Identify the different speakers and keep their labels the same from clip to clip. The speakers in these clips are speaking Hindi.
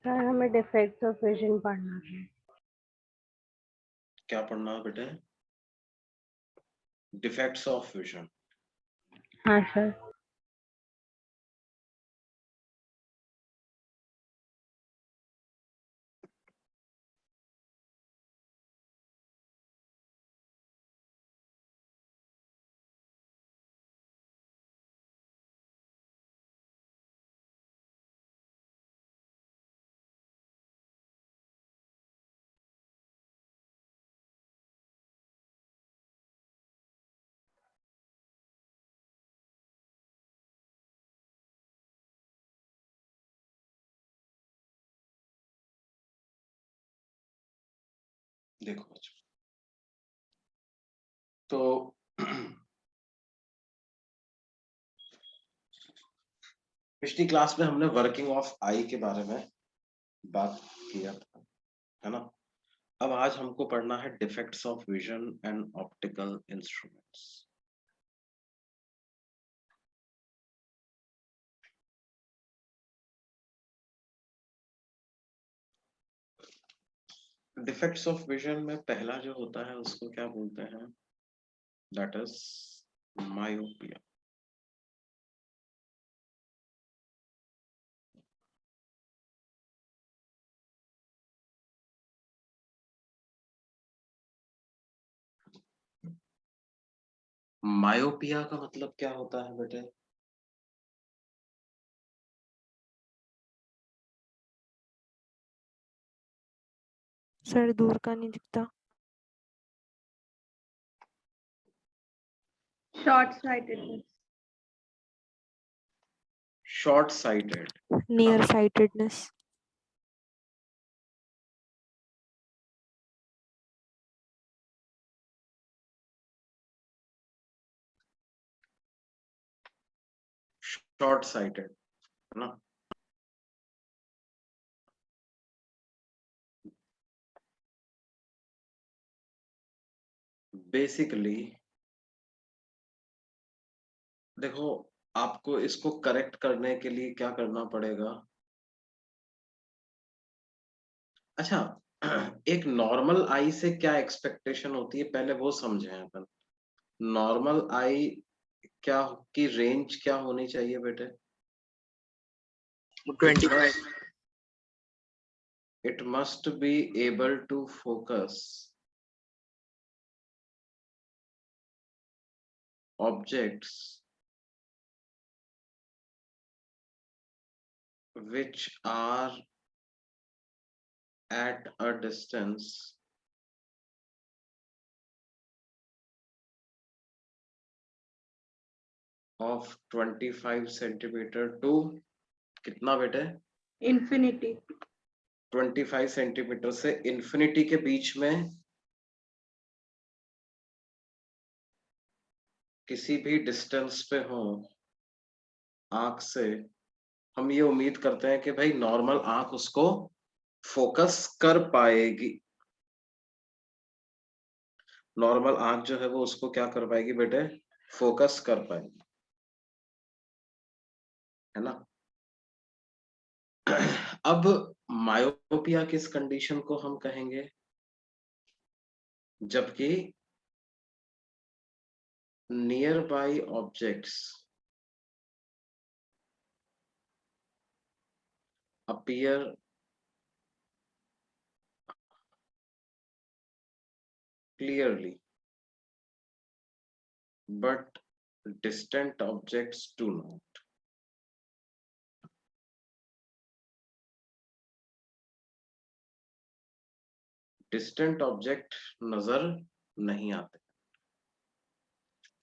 Speaker 1: सर हमें डिफेक्ट्स ऑफ विजन पढ़ना है।
Speaker 2: क्या पढ़ना है बेटे? Defects of vision.
Speaker 1: हाँ सर।
Speaker 2: देखो बच्चों, तो पिछली क्लास में हमने वर्किंग ऑफ आई के बारे में बात किया था, है ना। अब आज हमको पढ़ना है defects of vision and optical instruments. Defects of vision में पहला जो होता है उसको क्या बोलते हैं? That is myopia. मायोपिया का मतलब क्या होता है बेटे?
Speaker 3: सर दूर का नहीं दिखता।
Speaker 1: Short sightedness.
Speaker 2: Short sighted.
Speaker 3: Near sightedness.
Speaker 2: Short sighted, है ना। बेसिकली देखो, आपको इसको करेक्ट करने के लिए क्या करना पड़ेगा? अच्छा, एक नॉर्मल आई से क्या एक्सपेक्टेशन होती है पहले वो समझे हैं अपन। नॉर्मल आई क्या की रेंज क्या होनी चाहिए बेटे?
Speaker 4: 25.
Speaker 2: It must be able to focus objects which are at a distance of 25 centimeter to कितना बेटे?
Speaker 1: इन्फिनिटी।
Speaker 2: 25 सेंटीमीटर से इंफिनिटी के बीच में किसी भी डिस्टेंस पे हो आंख से, हम ये उम्मीद करते हैं कि भाई नॉर्मल आंख उसको फोकस कर पाएगी। नॉर्मल आंख जो है वो उसको क्या कर पाएगी बेटे? फोकस कर पाएगी, है ना। अब मायोपिया किस कंडीशन को हम कहेंगे? जबकि near by objects appear clearly but distant objects do not। Distant object नजर नहीं आते,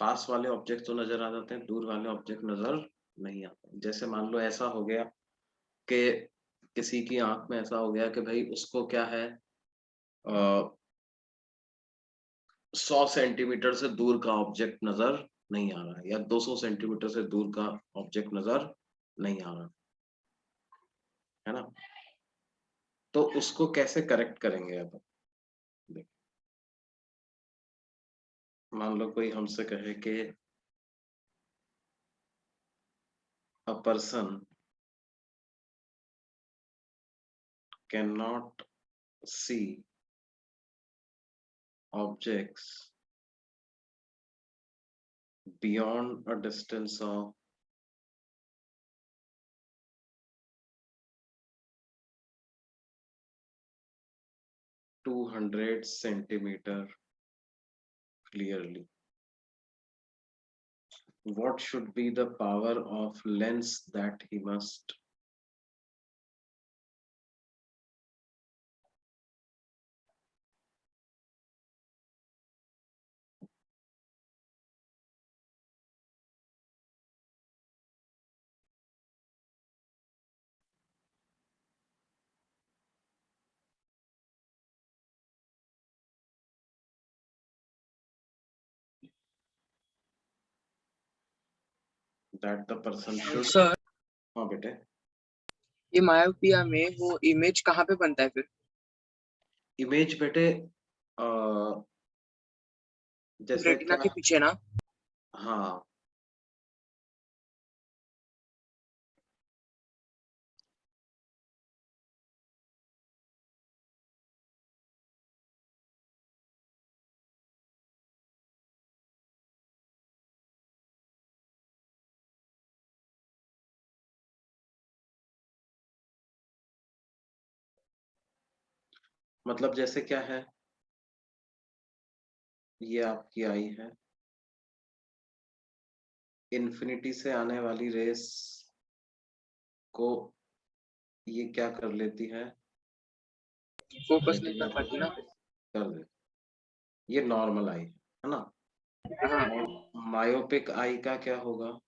Speaker 2: पास वाले ऑब्जेक्ट तो नजर आ जाते हैं, दूर वाले ऑब्जेक्ट नजर नहीं आते। जैसे मान लो ऐसा हो गया कि किसी की आंख में ऐसा हो गया कि भाई उसको क्या है, 100 सेंटीमीटर से दूर का ऑब्जेक्ट नजर नहीं आ रहा है या 200 सेंटीमीटर से दूर का ऑब्जेक्ट नजर नहीं आ रहा, है ना। तो उसको कैसे करेक्ट करेंगे? अब देख, मान लो कोई हमसे कहे कि a person cannot see objects beyond a distance of 200 centimeter clearly. What should be the power of lens that he must that the person should?
Speaker 4: Sir
Speaker 2: हाँ बेटे,
Speaker 4: ये मायोपिया में वो इमेज कहाँ पे बनता है फिर?
Speaker 2: इमेज बेटे जैसे
Speaker 4: रेटिना
Speaker 2: क्या,
Speaker 4: के पीछे ना?
Speaker 2: हाँ मतलब जैसे क्या है, ये आपकी आई है, इन्फिनिटी से आने वाली रेस को ये क्या कर लेती है,
Speaker 4: फोकस नहीं कर पाती ना?
Speaker 2: कर दे। ये नॉर्मल आई है ना,
Speaker 4: हाँ,
Speaker 2: और मायोपिक आई का क्या होगा?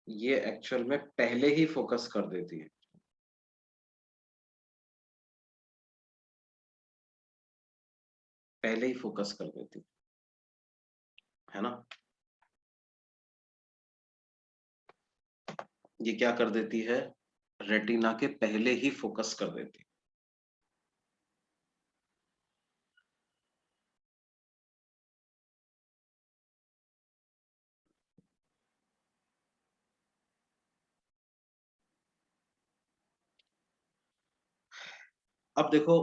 Speaker 2: ये एक्चुअल में पहले ही फोकस कर देती है, पहले ही फोकस कर देती है ना। ये क्या कर देती है, रेटिना के पहले ही फोकस कर देती है। अब देखो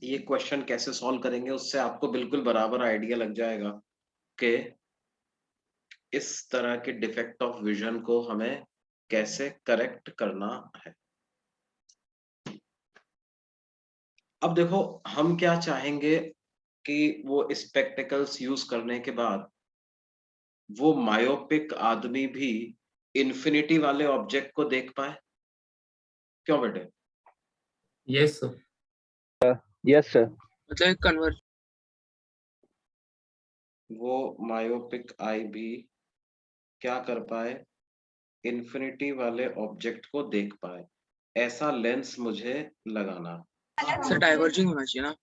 Speaker 2: ये क्वेश्चन कैसे सॉल्व करेंगे, उससे आपको बिल्कुल बराबर आइडिया लग जाएगा कि इस तरह के डिफेक्ट ऑफ विजन को हमें कैसे करेक्ट करना है। अब देखो हम क्या चाहेंगे कि वो स्पेक्टिकल्स यूज करने के बाद वो मायोपिक आदमी भी इन्फिनिटी वाले ऑब्जेक्ट को देख पाए। क्यों बेटे?
Speaker 5: Yes, sir.
Speaker 6: Yes, sir.
Speaker 4: मतलब एक कन्वर्ट
Speaker 2: वो मायोपिक आई भी क्या कर पाए, इन्फिनिटी वाले ऑब्जेक्ट को देख पाए, ऐसा लेंस मुझे लगाना।
Speaker 4: सर डाइवर्जिंग होना चाहिए ना?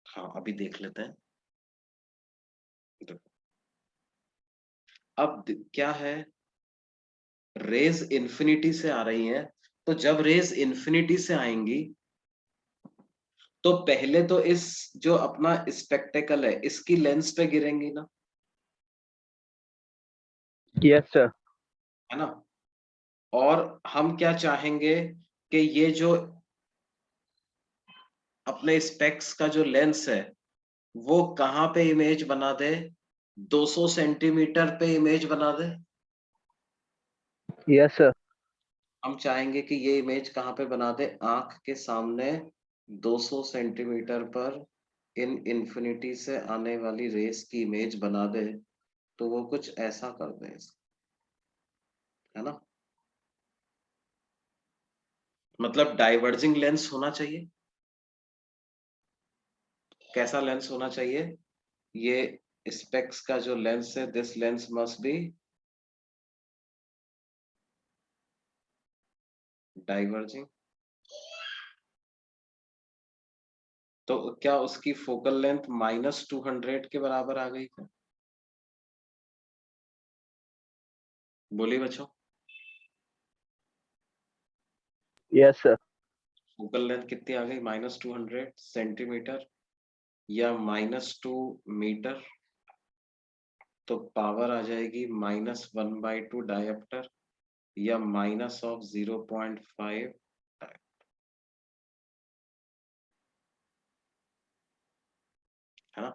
Speaker 2: हाँ अभी देख लेते हैं। देखो अब क्या है, रेज इन्फिनिटी से आ रही हैं, तो जब रेज इन्फिनिटी से आएंगी तो पहले तो इस जो अपना स्पेक्टेकल है इसकी लेंस पे गिरेंगी ना,
Speaker 6: Yes, sir.
Speaker 2: है ना। और हम क्या चाहेंगे कि ये जो अपने स्पेक्स का जो लेंस है वो कहाँ पे इमेज बना दे, 200 सेंटीमीटर पे इमेज बना दे।
Speaker 6: Yes, sir.
Speaker 2: हम चाहेंगे कि ये इमेज कहाँ पे बना दे, आंख के सामने 200 सेंटीमीटर पर इन इन्फिनिटी से आने वाली रेस की इमेज बना दे, तो वो कुछ ऐसा कर दे, है ना। मतलब डाइवर्जिंग लेंस होना चाहिए। कैसा लेंस होना चाहिए, ये स्पेक्स का जो लेंस है, this lens must be diverging. तो क्या उसकी फोकल लेंथ -200 के बराबर आ गई क्या? बोलिए बच्चों।
Speaker 6: Yes, sir.
Speaker 2: फोकल लेंथ कितनी आ गई, -200 सेंटीमीटर या -2 मीटर। तो पावर आ जाएगी -1/2 डायोप्टर या -0.5 है ना।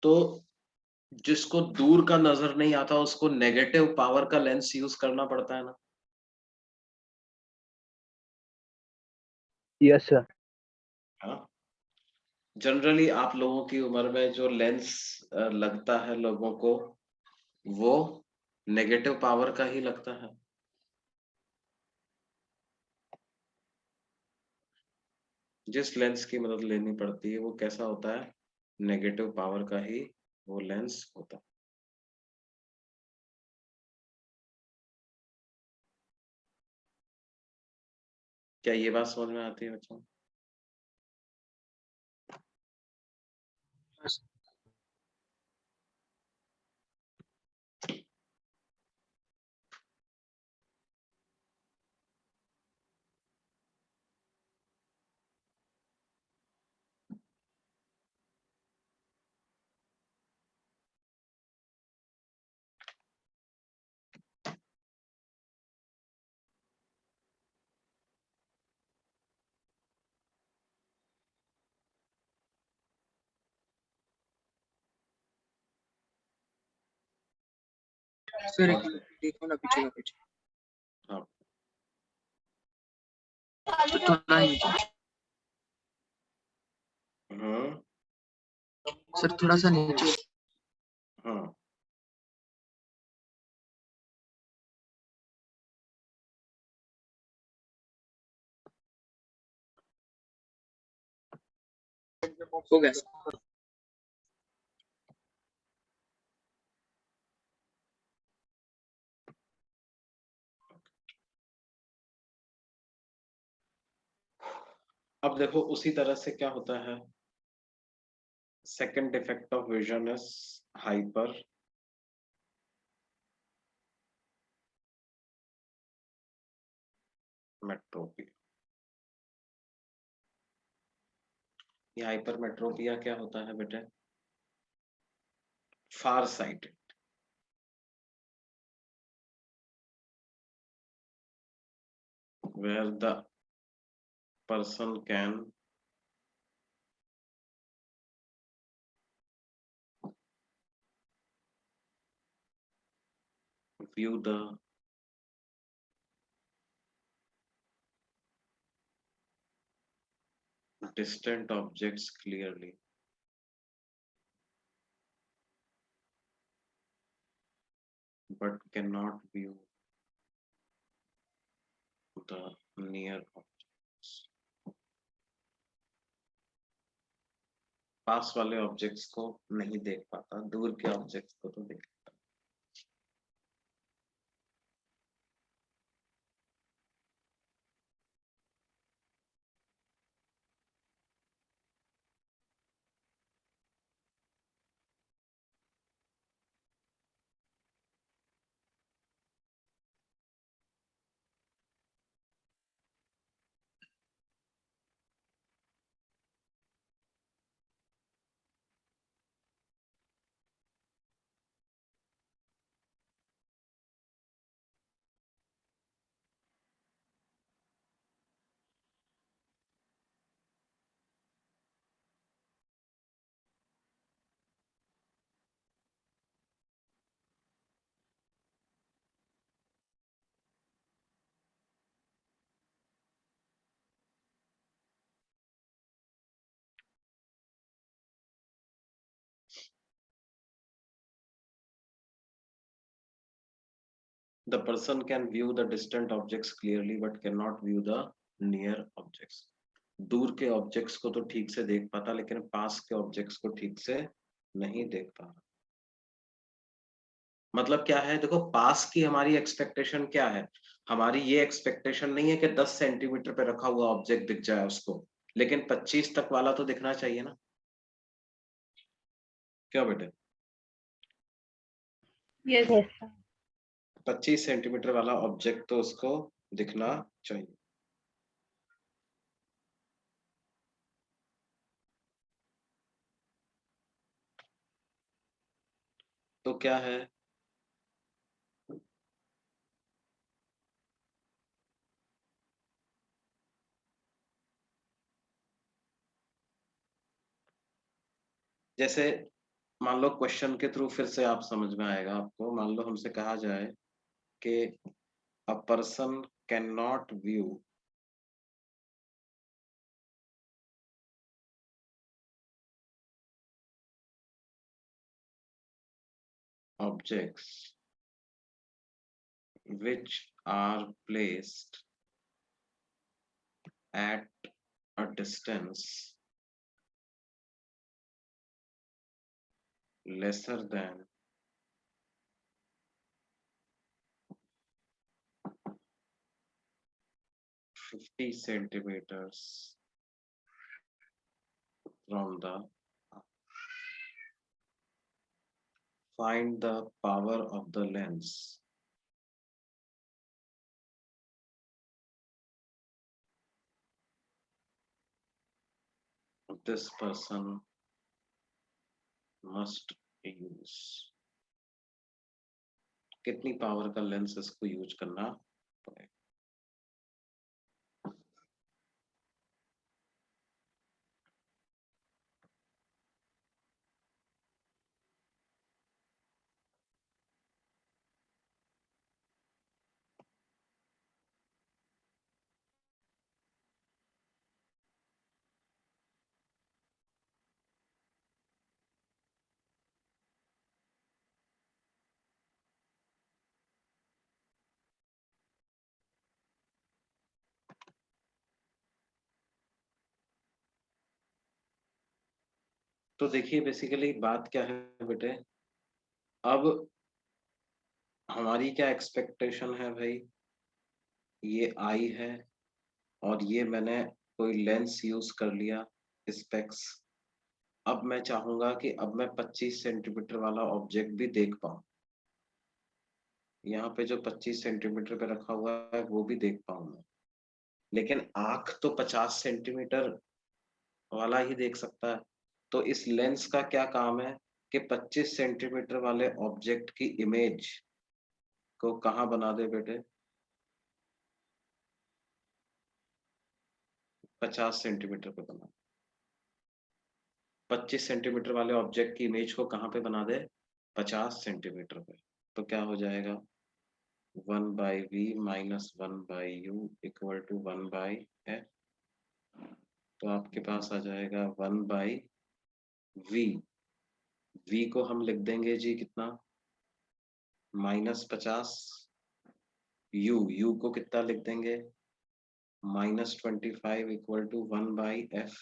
Speaker 2: तो जिसको दूर का नजर नहीं आता उसको नेगेटिव पावर का लेंस यूज करना पड़ता है ना।
Speaker 6: Yes, sir.
Speaker 2: है ना। जनरली आप लोगों की उम्र में जो लेंस लगता है लोगों को वो नेगेटिव पावर का ही लगता है। जिस लेंस की मदद लेनी पड़ती है वो कैसा होता है, नेगेटिव पावर का ही वो लेंस होता है। क्या ये बात समझ में आती है बच्चों?
Speaker 4: सर एक मिनट देखो ना, पीछे ना पीछे
Speaker 2: हाँ
Speaker 4: थोड़ा नीचे।
Speaker 2: हम्म
Speaker 4: सर थोड़ा सा नीचे।
Speaker 2: हाँ
Speaker 4: हो गया सर।
Speaker 2: अब देखो उसी तरह से क्या होता है, second defect of vision is hypermetropy. ये हाइपर मेट्रोपिया क्या होता है बेटे, far sighted, where the person can view the distant objects clearly but cannot view the near objects। पास वाले ऑब्जेक्ट्स को नहीं देख पाता, दूर के ऑब्जेक्ट्स को तो देख। The person can view the distant objects clearly but cannot view the near objects। दूर के ऑब्जेक्ट्स को तो ठीक से देख पाता लेकिन पास के ऑब्जेक्ट्स को ठीक से नहीं देख पा रहा। मतलब क्या है, देखो पास की हमारी एक्सपेक्टेशन क्या है, हमारी ये एक्सपेक्टेशन नहीं है कि 10 सेंटीमीटर पे रखा हुआ ऑब्जेक्ट दिख जाए उसको, लेकिन 25 तक वाला तो दिखना चाहिए ना। क्या बेटे,
Speaker 1: Yes. Yes, sir.
Speaker 2: 25 सेंटीमीटर वाला ऑब्जेक्ट तो उसको दिखना चाहिए। तो क्या है? जैसे मान लो क्वेश्चन के थ्रू फिर से आप समझ में आएगा आपको। मान लो हमसे कहा जाए कि a person can not view objects which are placed at a distance lesser than 50 centimeters from the find the power of the lens this person must use। कितनी पावर का लेंस इसको यूज करना पड़ेगा? तो देखिए बेसिकली बात क्या है बेटे, अब हमारी क्या एक्सपेक्टेशन है भाई, ये आई है और ये मैंने कोई लेंस यूज कर लिया स्पेक्स। अब मैं चाहूंगा कि अब मैं 25 सेंटीमीटर वाला ऑब्जेक्ट भी देख पाऊं। यहाँ पे जो 25 सेंटीमीटर पे रखा हुआ है वो भी देख पाऊं मैं, लेकिन आंख तो 50 सेंटीमीटर वाला ही देख सकता है। तो इस लेंस का क्या काम है कि 25 सेंटीमीटर वाले ऑब्जेक्ट की इमेज को कहाँ बना दे बेटे? 50 सेंटीमीटर पे बना। 25 सेंटीमीटर वाले ऑब्जेक्ट की इमेज को कहाँ पे बना दे? 50 सेंटीमीटर पे। तो क्या हो जाएगा? 1/v minus 1/u equal to 1/f। तो आपके पास आ जाएगा 1/v। v को हम लिख देंगे जी कितना? -50। u को कितना लिख देंगे? -25 इक्वल टू 1/f।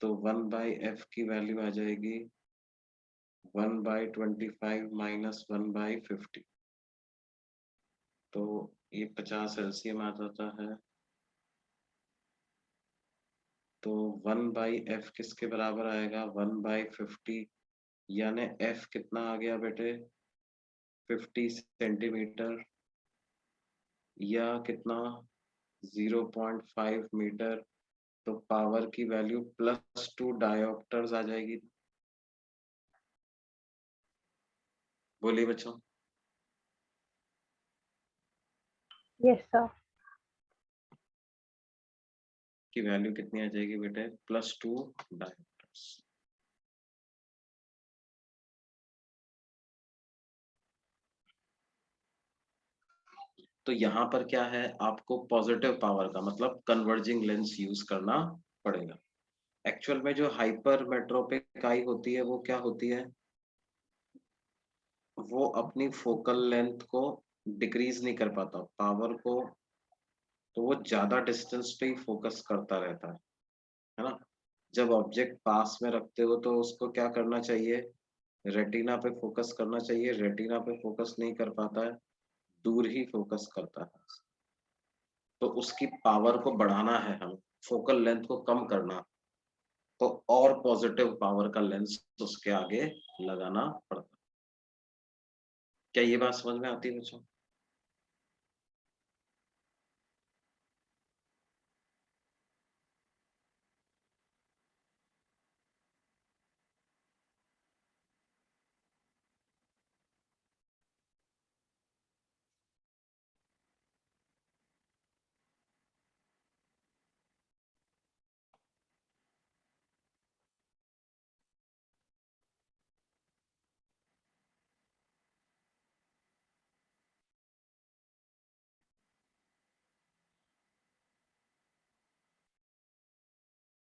Speaker 2: तो 1/f की वैल्यू आ जाएगी 1/25 माइनस 1/50। तो ये 50 एलसीएम आ जाता है। तो 1/f किसके बराबर आएगा? 1/50, यानी f कितना आ गया बेटे? 50 सेंटीमीटर या कितना? 0.5 मीटर। तो पावर की वैल्यू +2 डायोप्टर्स आ जाएगी। बोलिए बच्चों।
Speaker 1: Yes, sir.
Speaker 2: की वैल्यू कितनी आ जाएगी बेटे? +2 डायोप्टर्स। तो यहाँ पर क्या है, आपको पॉजिटिव पावर का मतलब कन्वर्जिंग लेंस यूज करना पड़ेगा। एक्चुअल में जो हाइपर मेट्रोपिक आई होती है वो क्या होती है? वो अपनी फोकल लेंथ को डिक्रीज नहीं कर पाता पावर को, तो वो ज्यादा डिस्टेंस पे ही फोकस करता रहता है ना। जब ऑब्जेक्ट पास में रखते हो तो उसको क्या करना चाहिए? रेटिना पे फोकस करना चाहिए। रेटिना पे फोकस नहीं कर पाता है, दूर ही फोकस करता है। तो उसकी पावर को बढ़ाना है हमें, फोकल लेंथ को कम करना, तो और पॉजिटिव पावर का लेंस उसके आगे लगाना पड़ता। क्या ये बात समझ में आती है बच्चों?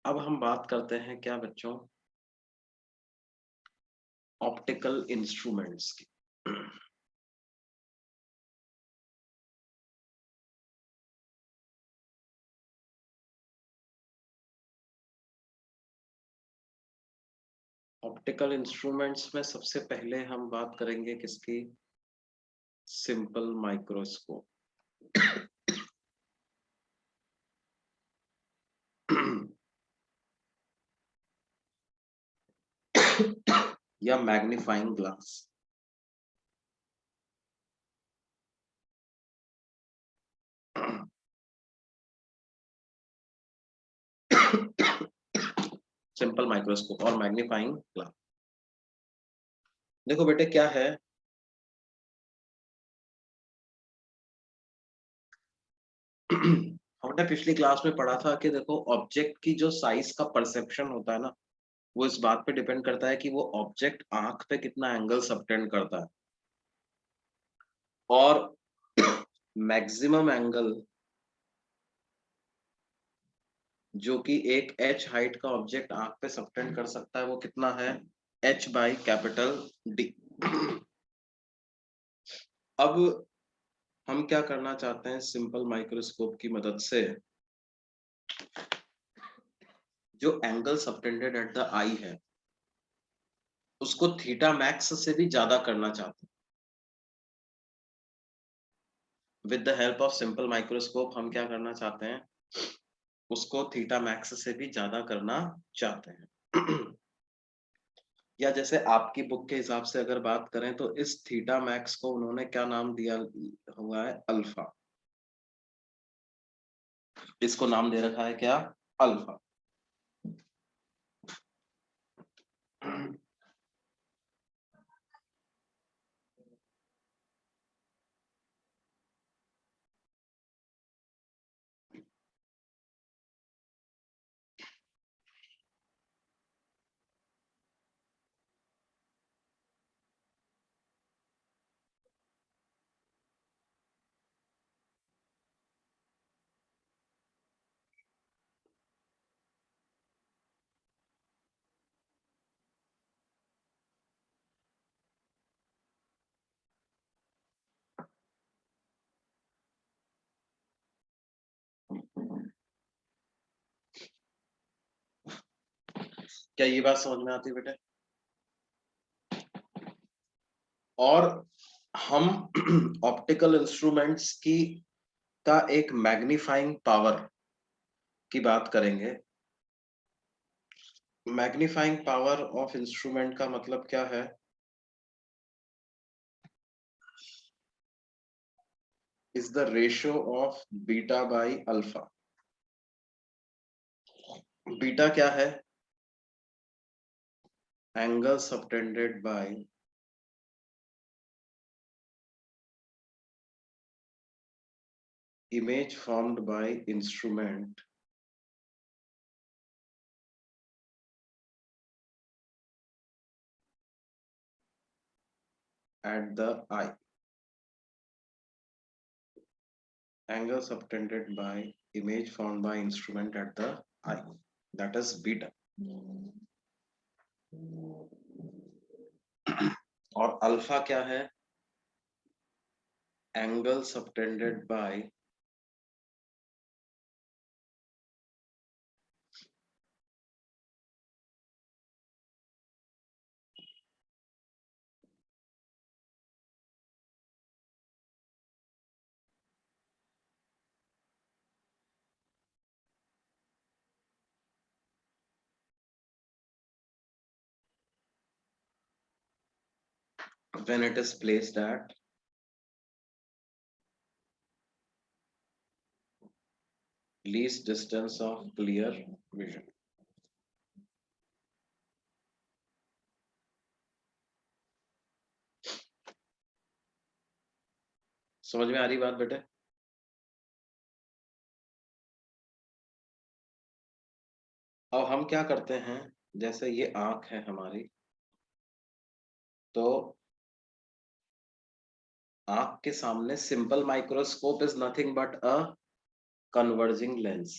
Speaker 2: अब हम बात करते हैं क्या बच्चों, ऑप्टिकल इंस्ट्रूमेंट्स की। ऑप्टिकल इंस्ट्रूमेंट्स में सबसे पहले हम बात करेंगे किसकी, सिंपल माइक्रोस्कोप। या मैग्नीफाइंग ग्लास। सिंपल माइक्रोस्कोप और मैग्नीफाइंग ग्लास। देखो बेटे क्या है, हमने पिछली क्लास में पढ़ा था कि देखो ऑब्जेक्ट की जो साइज का परसेप्शन होता है ना, वो इस बात पे डिपेंड करता है कि वो ऑब्जेक्ट आंख पे कितना एंगल सबटेंड करता है, और मैक्सिमम एंगल जो कि एक h हाइट का ऑब्जेक्ट आंख पे सबटेंड कर सकता है वो कितना है, h बाई कैपिटल D। अब हम क्या करना चाहते हैं, सिंपल माइक्रोस्कोप की मदद से जो angle subtended at the eye है उसको थीटा मैक्स से भी ज्यादा करना चाहते हैं। With the help of simple microscope हम क्या करना चाहते हैं, उसको थीटा मैक्स से भी ज्यादा करना चाहते हैं। या जैसे आपकी बुक के हिसाब से अगर बात करें तो इस थीटा मैक्स को उन्होंने क्या नाम दिया हुआ है, अल्फा। इसको नाम दे रखा है क्या, अल्फा। क्या ये बात समझ में आती है बेटे? और हम ऑप्टिकल इंस्ट्रूमेंट्स की का एक मैग्नीफाइंग पावर की बात करेंगे। मैग्नीफाइंग पावर ऑफ इंस्ट्रूमेंट का मतलब क्या है, is the ratio of beta by alpha. Beta क्या है, angle subtended bye image formed by instrument at the eye, angle subtended by image formed by instrument at the eye, that is beta। और अल्फा क्या है, angle subtended bye when it is placed at least distance of clear vision। समझ में आ रही बात बेटे? अब हम क्या करते हैं, जैसे ये आंख है हमारी, तो आंख के सामने simple microscope is nothing but a converging lens.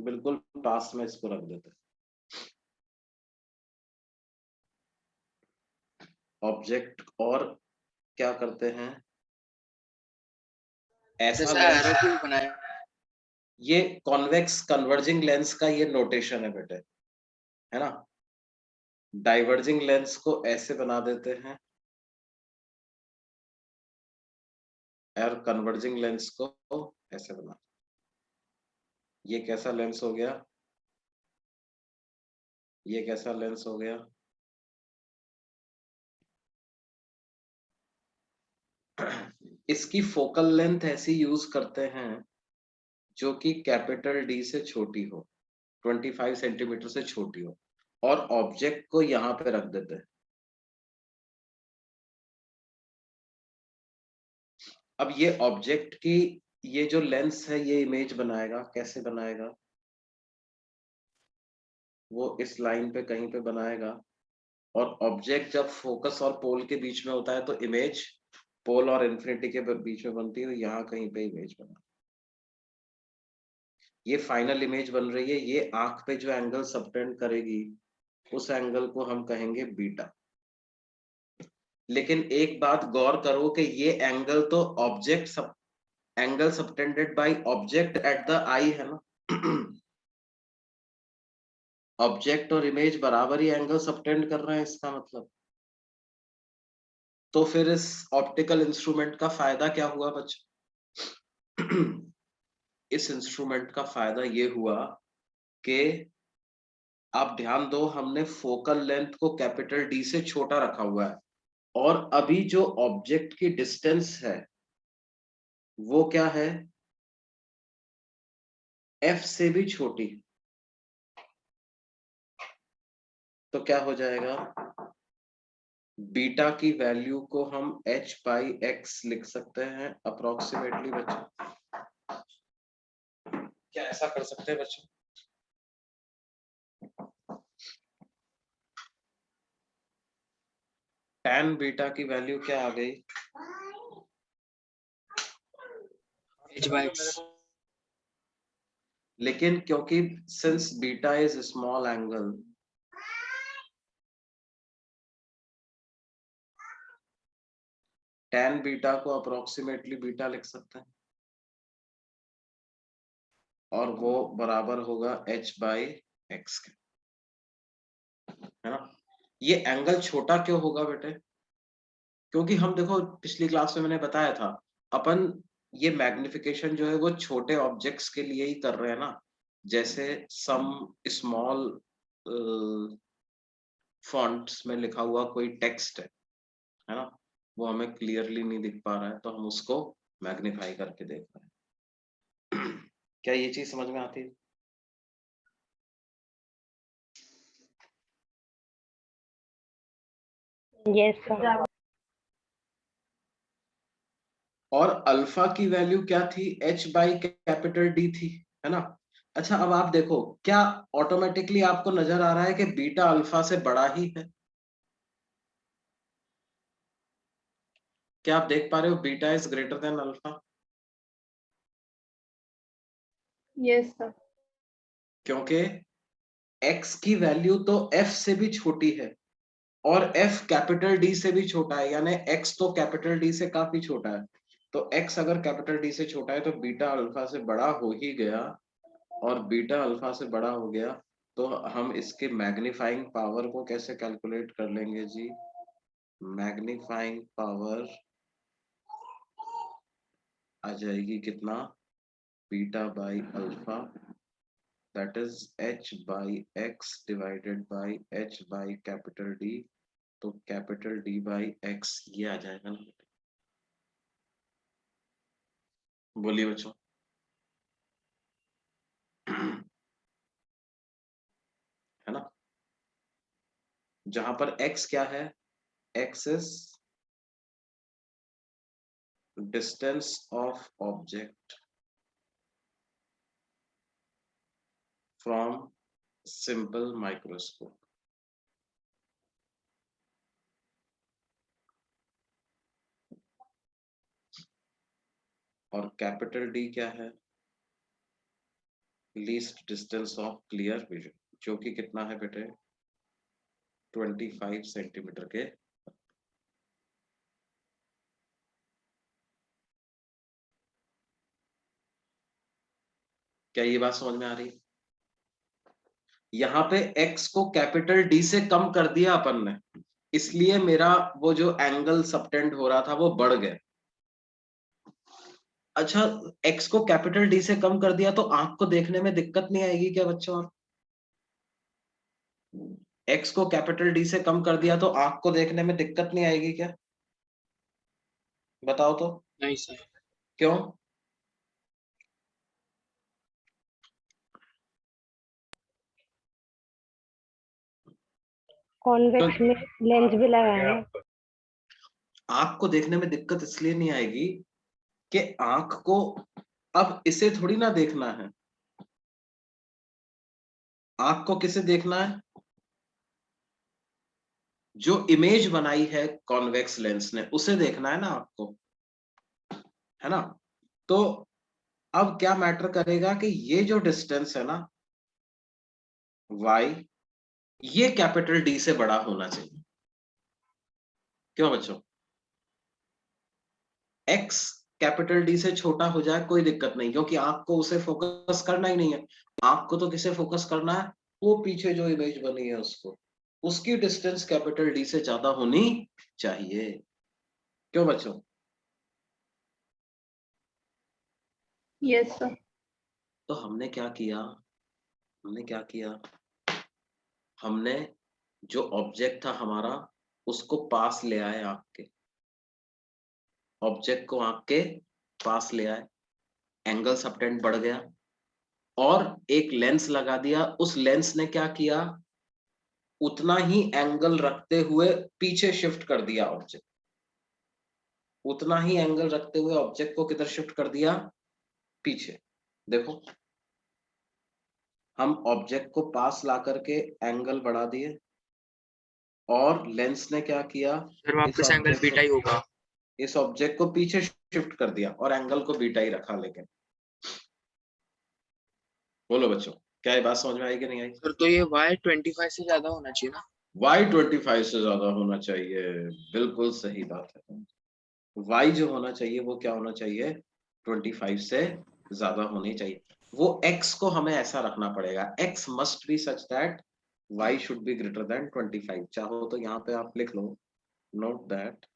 Speaker 2: बिल्कुल पास में इसको रख देते हैं। ऑब्जेक्ट और क्या करते हैं, ऐसा
Speaker 4: जैसा
Speaker 2: लेंस,
Speaker 4: एरो भी बनाया।
Speaker 2: ये कॉन्वेक्स कन्वर्जिंग लेंस का ये नोटेशन है बेटे, है ना। डाइवर्जिंग लेंस को ऐसे बना देते हैं और कन्वर्जिंग लेंस को ऐसे बना, ये कैसा लेंस हो गया, ये कैसा लेंस हो गया, इसकी फोकल लेंथ ऐसी यूज करते हैं जो कि कैपिटल डी से छोटी हो, 25 सेंटीमीटर से छोटी हो, और ऑब्जेक्ट को यहां पे रख देते हैं। अब ये ऑब्जेक्ट की ये जो लेंस है ये इमेज बनाएगा, कैसे बनाएगा, वो इस लाइन पे कहीं पे बनाएगा, और ऑब्जेक्ट जब फोकस और पोल के बीच में होता है तो इमेज पोल और इन्फिनिटी के बीच में बनती है, तो यहाँ कहीं पे इमेज बना, ये फाइनल इमेज बन रही है। ये आंख पे जो एंगल सबटेंड करेगी उस एंगल को हम कहेंगे बीटा। लेकिन एक बात गौर करो कि ये एंगल तो ऑब्जेक्ट सब angle subtended by object at the eye है ना। ऑब्जेक्ट और इमेज बराबर ही एंगल सबटेंड कर रहे हैं, इसका मतलब तो फिर इस ऑप्टिकल इंस्ट्रूमेंट का फायदा क्या हुआ बच्चों? इस इंस्ट्रूमेंट का फायदा ये हुआ कि आप ध्यान दो, हमने फोकल लेंथ को कैपिटल डी से छोटा रखा हुआ है, और अभी जो ऑब्जेक्ट की डिस्टेंस है वो क्या है, एफ से भी छोटी। तो क्या हो जाएगा, बीटा की वैल्यू को हम h बाई एक्स लिख सकते हैं अप्रोक्सीमेटली बच्चों। क्या ऐसा कर सकते हैं बच्चों? tan बीटा की वैल्यू क्या आ गई,
Speaker 4: h/x।
Speaker 2: लेकिन क्योंकि since beta is small angle, tan beta को अप्रोक्सीमेटली बीटा लिख सकते हैं, और वो बराबर होगा h बाई एक्स के, है ना। ये एंगल छोटा क्यों होगा बेटे, क्योंकि हम देखो पिछली क्लास में मैंने बताया था, अपन ये मैग्निफिकेशन जो है वो छोटे ऑब्जेक्ट्स के लिए ही कर रहे हैं ना। जैसे सम स्मॉल फॉन्ट्स में लिखा हुआ कोई टेक्स्ट है ना, वो हमें क्लियरली नहीं दिख पा रहा है तो हम उसको मैग्नीफाई करके देख रहे हैं। क्या ये चीज समझ में आती है?
Speaker 1: Yes, sir.
Speaker 2: और अल्फा की वैल्यू क्या थी, h बाई कैपिटल डी थी, है ना। अच्छा अब आप देखो, क्या ऑटोमेटिकली आपको नजर आ रहा है कि बीटा अल्फा से बड़ा ही है? क्या आप देख पा रहे हो beta is greater than alpha?
Speaker 1: Yes, sir.
Speaker 2: क्योंकि x की वैल्यू तो f से भी छोटी है, और f कैपिटल डी से भी छोटा है, यानी x तो कैपिटल डी से काफी छोटा है। तो x अगर कैपिटल डी से छोटा है तो बीटा अल्फा से बड़ा हो ही गया, और बीटा अल्फा से बड़ा हो गया तो हम इसके मैग्नीफाइंग पावर को कैसे कैलकुलेट कर लेंगे जी, मैग्नीफाइंग पावर आ जाएगी कितना, beta by alpha, that is h by x divided by h by capital D. तो कैपिटल डी बाई एक्स ये आ जाएगा ना, बोलिए बच्चों। है ना, जहां पर x क्या है, x is distance of object from simple microscope, और कैपिटल डी क्या है, least distance of clear vision, जो कि कितना है बेटे 25 सेंटीमीटर के। क्या ये बात समझ में आ रही है? यहाँ पे x को कैपिटल D से कम कर दिया अपन ने, इसलिए मेरा वो जो एंगल सबटेंड हो रहा था वो बढ़ गया। अच्छा, x को कैपिटल D से कम कर दिया तो आंख को देखने में दिक्कत नहीं आएगी क्या बच्चों? x को कैपिटल D से कम कर दिया तो आंख को देखने में दिक्कत नहीं आएगी क्या? बताओ तो।
Speaker 4: नहीं सर।
Speaker 2: क्यों?
Speaker 1: कॉन्वेक्स में लेंस भी लगा है।
Speaker 2: आंख को देखने में दिक्कत इसलिए नहीं आएगी कि आंख को अब इसे थोड़ी ना देखना है, आंख को किसे देखना है? जो इमेज बनाई है कॉन्वेक्स लेंस ने उसे देखना है ना आपको, है ना? तो अब क्या मैटर करेगा कि ये जो डिस्टेंस है ना y, ये कैपिटल D से बड़ा होना चाहिए। क्यों बच्चों? x कैपिटल D से छोटा हो जाए कोई दिक्कत नहीं, क्योंकि आंख को उसे फोकस करना ही नहीं है। आंख को तो किसे फोकस करना है? वो पीछे जो इमेज बनी है उसको, उसकी डिस्टेंस कैपिटल D से ज्यादा होनी चाहिए। क्यों बच्चों?
Speaker 1: Yes sir.
Speaker 2: तो हमने क्या किया, हमने जो ऑब्जेक्ट था हमारा उसको पास ले आए आंख के, ऑब्जेक्ट को आंख के पास ले आए, एंगल सबटेंड बढ़ गया और एक लेंस लगा दिया। उस लेंस ने क्या किया, उतना ही एंगल रखते हुए पीछे शिफ्ट कर दिया ऑब्जेक्ट, उतना ही एंगल रखते हुए ऑब्जेक्ट को किधर शिफ्ट कर दिया? पीछे। देखो, हम ऑब्जेक्ट को पास ला करके एंगल बढ़ा दिए और लेंस ने क्या किया,
Speaker 4: सर वापस एंगल बीटा ही होगा।
Speaker 2: इस ऑब्जेक्ट को पीछे शिफ्ट कर दिया और एंगल को बीटा ही रखा। लेकिन बोलो बच्चों, क्या ये बात समझ में आई कि नहीं आई?
Speaker 4: सर तो ये y 25 से ज्यादा होना चाहिए ना?
Speaker 2: y 25 से ज्यादा होना चाहिए, बिल्कुल सही बात है। y जो होना चाहिए वो क्या होना चाहिए? 25 से ज्यादा होनी चाहिए। वो x को हमें ऐसा रखना पड़ेगा, x must be such that y should be greater than 25। चाहो तो यहाँ पे आप लिख लो, note that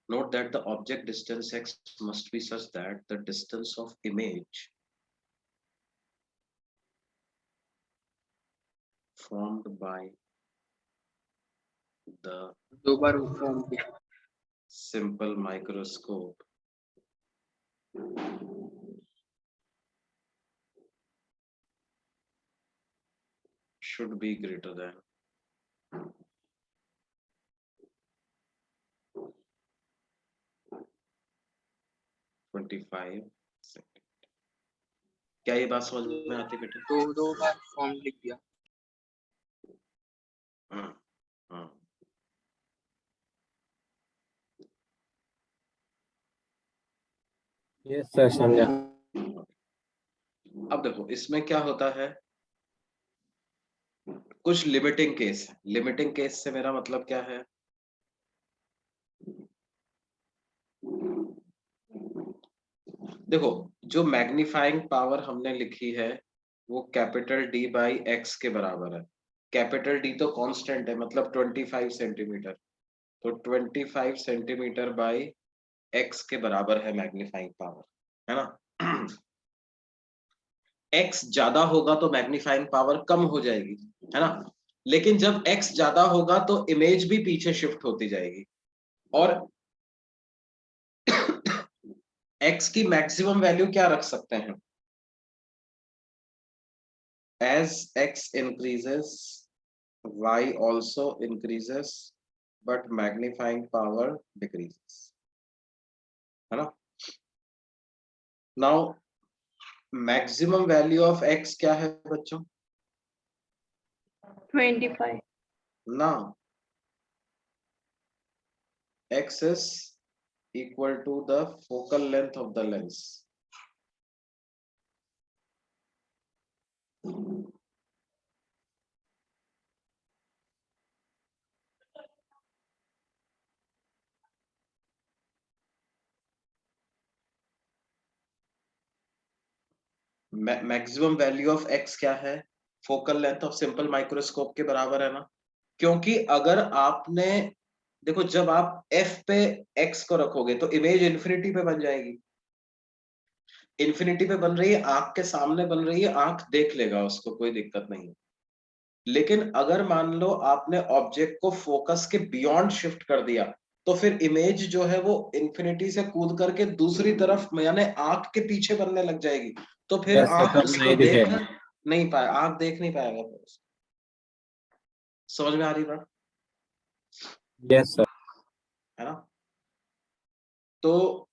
Speaker 2: note that the object distance x must be such that the distance of image formed by the
Speaker 4: दो बार फॉर्म किया।
Speaker 2: simple microscope should be greater than 25 centimetre. क्या ये बात समझ में आती बेटे?
Speaker 4: दो बार फॉर्म लिख दिया।
Speaker 2: हाँ हाँ।
Speaker 6: Yes, sir. समझा।
Speaker 2: अब देखो इसमें क्या होता है, कुछ लिमिटिंग केस है। लिमिटिंग केस से मेरा मतलब क्या है, देखो जो मैग्नीफाइंग पावर हमने लिखी है वो कैपिटल D बाई एक्स के बराबर है। कैपिटल D तो कांस्टेंट है, मतलब 25 सेंटीमीटर, तो 25 सेंटीमीटर बाई एक्स के बराबर है मैग्नीफाइंग पावर, है ना? x ज्यादा होगा तो मैग्नीफाइंग पावर कम हो जाएगी, है ना? लेकिन जब x ज्यादा होगा तो इमेज भी पीछे शिफ्ट होती जाएगी और x की मैक्सिमम वैल्यू क्या रख सकते हैं? as x increases, y also increases, but magnifying power decreases, है ना? Now maximum value of x क्या है बच्चों?
Speaker 1: 25.
Speaker 2: Now x is equal to the focal length of the lens. Maximum value of x क्या है? Focal length of simple microscope के बराबर है ना? क्योंकि अगर आपने देखो, जब आप f पे x को रखोगे तो इमेज इन्फिनिटी पे बन जाएगी। इन्फिनिटी पे बन रही है, आंख के सामने बन रही है, आंख देख लेगा उसको, कोई दिक्कत नहीं है। लेकिन अगर मान लो आपने ऑब्जेक्ट को फोकस के बियॉन्ड शिफ्ट कर दिया, तो फिर इमेज जो है वो इन्फिनिटी से कूद करके दूसरी तरफ यानी आंख के पीछे बनने लग जाएगी। तो फिर
Speaker 5: Yes, sir,
Speaker 2: आंख
Speaker 5: तब
Speaker 2: उसको
Speaker 5: नहीं
Speaker 2: देख
Speaker 5: दिखेगा।
Speaker 2: नहीं पाए, आंख देख नहीं पाएगा फिर उसको। समझ में आ रही बात,
Speaker 5: Yes, sir.
Speaker 2: है ना? तो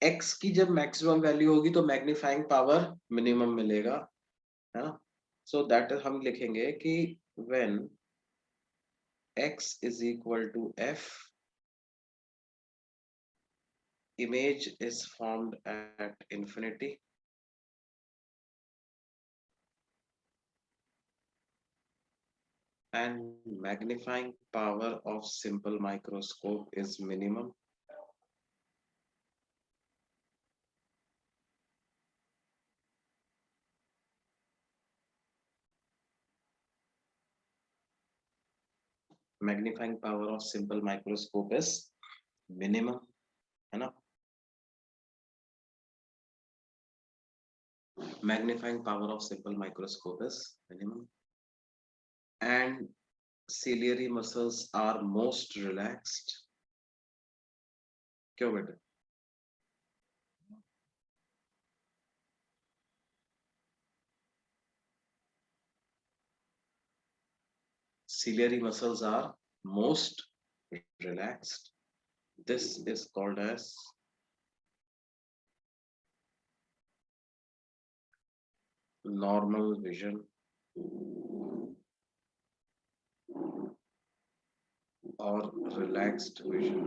Speaker 2: x की जब मैक्सिमम वैल्यू होगी तो मैग्नीफाइंग पावर मिनिमम मिलेगा, है ना? सो दैट इज हम लिखेंगे कि when x is equal to f, image is formed at infinity and magnifying power of simple microscope is minimum. Magnifying power of simple microscope is minimum, है ना? Magnifying power of simple microscope is minimum, and ciliary muscles are most relaxed. क्यों बेटे? Ciliary muscles are most relaxed. This is called as normal vision और रिलैक्स्ड विजन,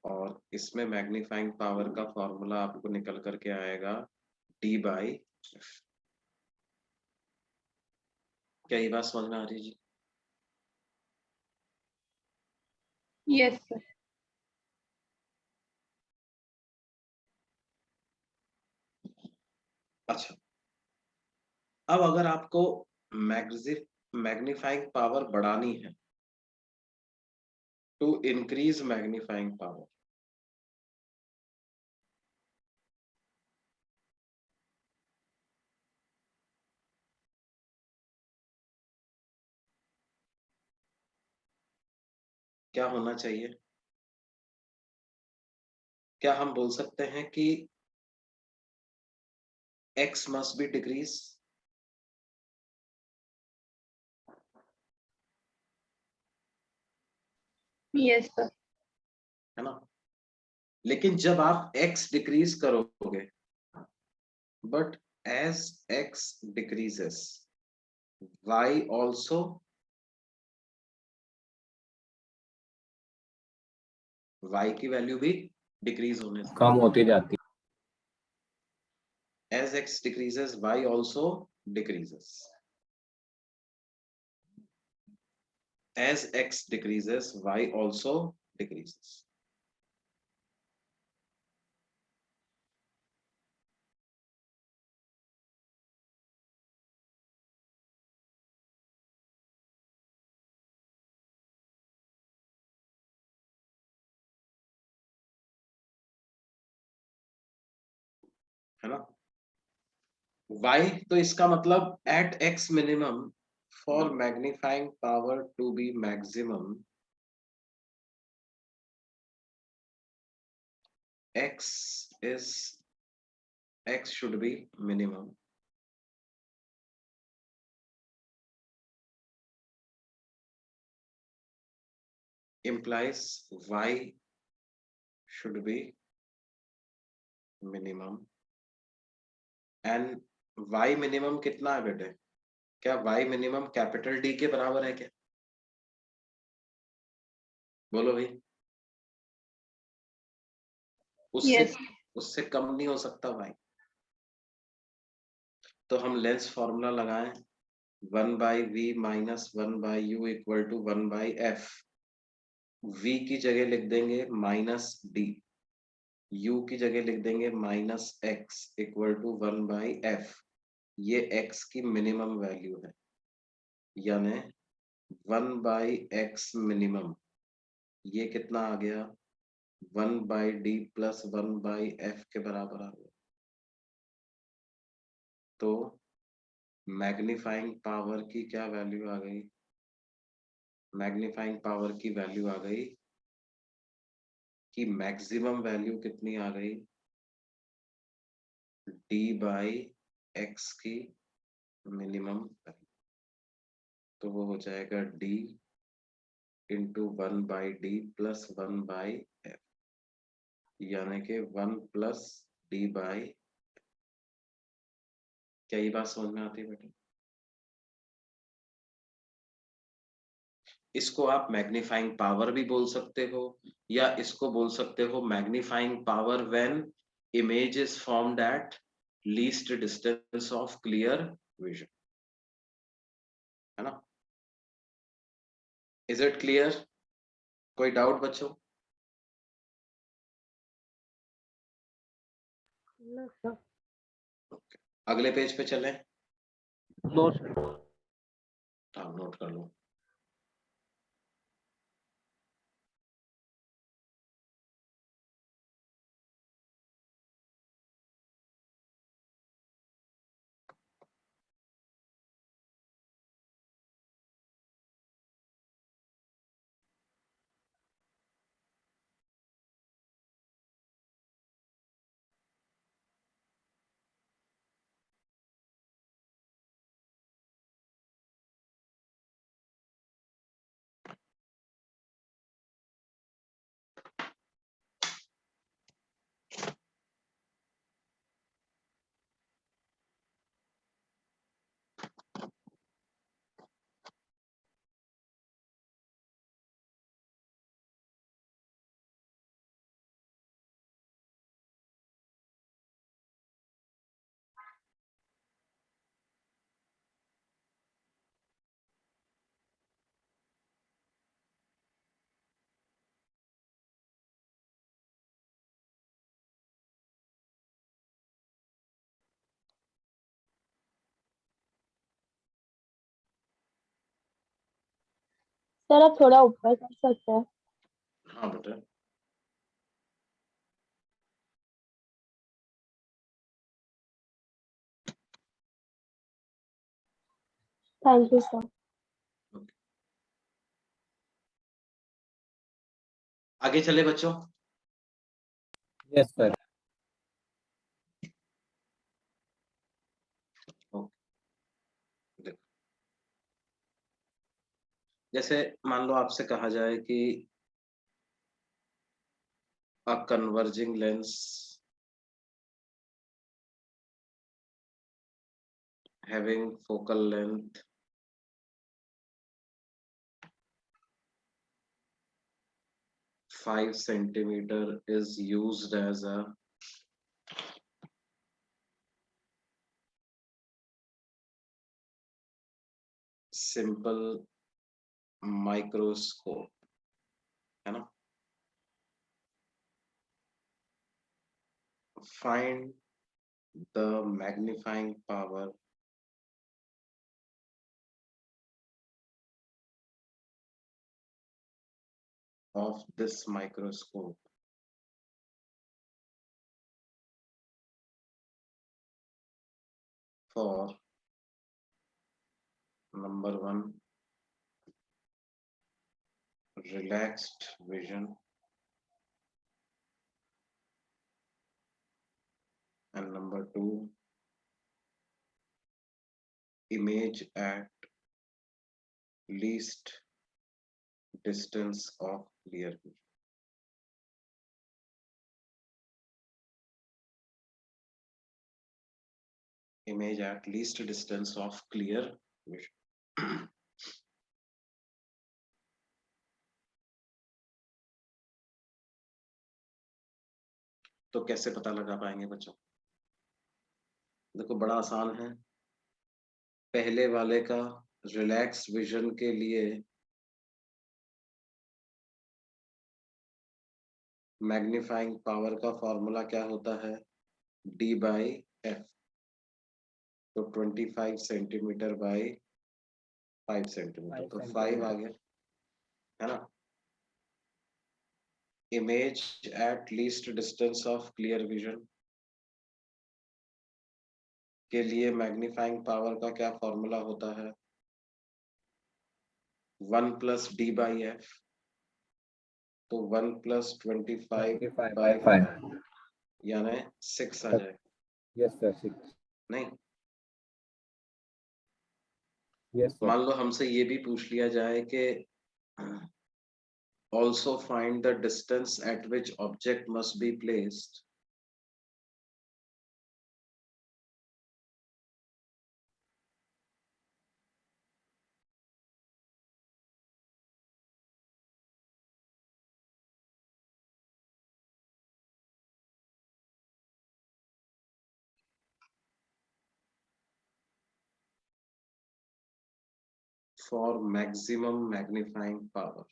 Speaker 2: और इसमें मैग्नीफाइंग पावर का फॉर्मूला आपको निकल करके आएगा d/f। क्या ये बात समझ में आ रही है जी?
Speaker 1: Yes, sir.
Speaker 2: अच्छा, अब अगर आपको मैग्नीफाइंग पावर बढ़ानी है, टू इंक्रीज मैग्नीफाइंग पावर, क्या होना चाहिए? क्या हम बोल सकते हैं कि x must be decrease?
Speaker 1: Yes, sir.
Speaker 2: है ना? लेकिन जब आप x डिक्रीज करोगे, but as x decreases y also, y की वैल्यू भी डिक्रीज होने से,
Speaker 5: कम होती जाती
Speaker 2: as x decreases y also decreases, as x decreases y also decreases. है ना? y तो इसका मतलब at x minimum for magnifying power to be maximum, x is x should be minimum. Implies y should be minimum. And y minimum कितना है बेटे? क्या y minimum कैपिटल D के बराबर है क्या? बोलो भाई. उससे
Speaker 1: Yes.
Speaker 2: उससे कम नहीं हो सकता भाई. तो हम लेंस फॉर्मूला लगाएं. 1/v minus 1/u equal to 1/f. v की जगह लिख देंगे -d. u की जगह लिख देंगे -x इक्वल टू 1/f. ये x की मिनिमम वैल्यू है, यानी 1/x मिनिमम. ये कितना आ गया? 1/d प्लस 1/f के बराबर आ गया. तो मैग्नीफाइंग पावर की क्या वैल्यू आ गई? मैग्नीफाइंग पावर की वैल्यू आ गई कि मैक्सिमम वैल्यू कितनी आ गई? d/x की मिनिमम वैल्यू. तो वो हो जाएगा d into 1/d plus 1/f, यानी कि 1 प्लस d/. क्या ये बात समझ में आती है बेटा? इसको आप मैग्नीफाइंग पावर भी बोल सकते हो, या इसको बोल सकते हो magnifying power when image is formed at least distance of clear vision. है ना? Is it clear? कोई डाउट बच्चों?
Speaker 3: No, sir.
Speaker 2: अगले पेज पे चलें.
Speaker 6: No, sir.
Speaker 2: आप नोट कर लो.
Speaker 1: सर आप थोड़ा ऊपर कर सकते हैं.
Speaker 2: हाँ बेटा.
Speaker 1: Thank you sir.
Speaker 2: आगे चले बच्चों.
Speaker 5: Yes, sir.
Speaker 2: देखो, जैसे मान लो आपसे कहा जाए कि a converging lens having focal length 5 centimeter is used as a simple microscope. है ना? Find the magnifying power of this microscope for number 1 relaxed vision and number 2, image at least distance of clear vision. Image at least distance of clear vision. तो कैसे पता लगा पाएंगे बच्चों? देखो बड़ा आसान है। पहले वाले का रिलैक्स विजन के लिए मैग्नीफाइंग पावर का फॉर्मूला क्या होता है? D/F। तो 25 सेंटीमीटर बाई 5 सेंटीमीटर, तो 5 आ गया, है ना? Image at least distance of clear vision के लिए मैग्नीफाइंग पावर का क्या फॉर्मूला होता है? 1 + D/F। तो 1 + 25 by 5 यानी 6 आ जाए।
Speaker 5: Yes, sir. 6.
Speaker 2: नहीं,
Speaker 5: Yes, sir.
Speaker 2: मान लो हमसे ये भी पूछ लिया जाए कि also find the distance at which object must be placed. For maximum magnifying power.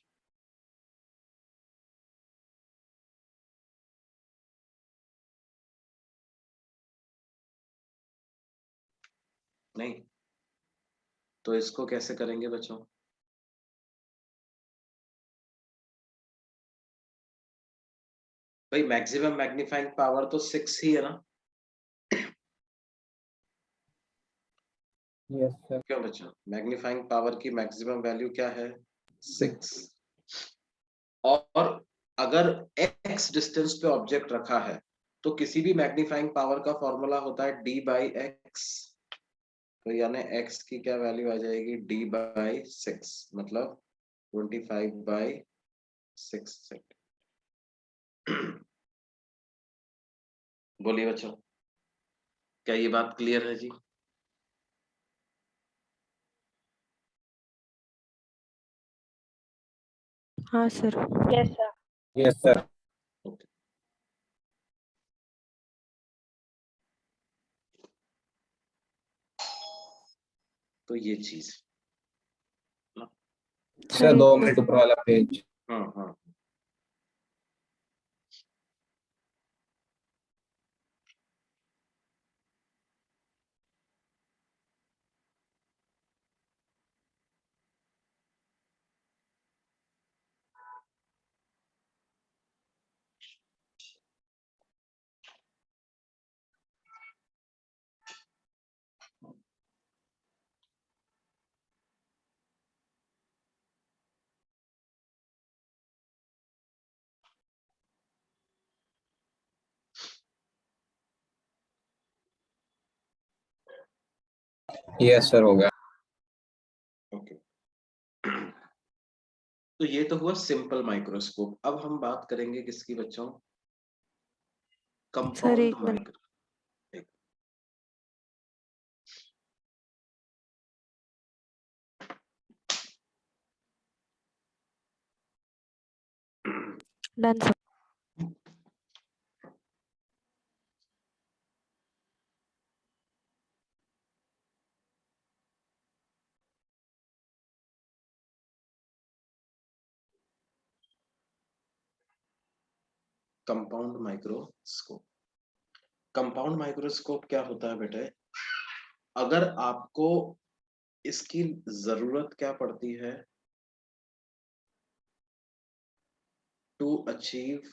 Speaker 2: नहीं, तो इसको कैसे करेंगे बच्चों? भाई मैक्सिमम मैग्नीफाइंग पावर तो 6 ही है ना?
Speaker 5: Yes, sir.
Speaker 2: क्यों बच्चों? मैग्नीफाइंग पावर की मैक्सिमम वैल्यू क्या है? 6। और अगर x डिस्टेंस पे ऑब्जेक्ट रखा है तो किसी भी मैग्नीफाइंग पावर का फॉर्मूला होता है D/X। तो यानी x की क्या वैल्यू आ जाएगी? D/6, मतलब 25/6। बोलिए बच्चों, क्या ये बात क्लियर है जी?
Speaker 3: हाँ sir.
Speaker 1: Yes, sir.
Speaker 5: Yes, sir.
Speaker 2: तो ये चीज,
Speaker 5: Sir, 2 मिनट ऊपर वाला पेज.
Speaker 2: हाँ,
Speaker 5: Yes, sir. हो गया.
Speaker 2: ओके। तो ये तो हुआ सिंपल माइक्रोस्कोप। अब हम बात करेंगे किसकी बच्चों? कंपाउंड
Speaker 3: एक minute.
Speaker 2: Micro.
Speaker 3: Done sir.
Speaker 2: Compound microscope. Compound microscope क्या होता है बेटे? अगर आपको इसकी जरूरत क्या पड़ती है? To achieve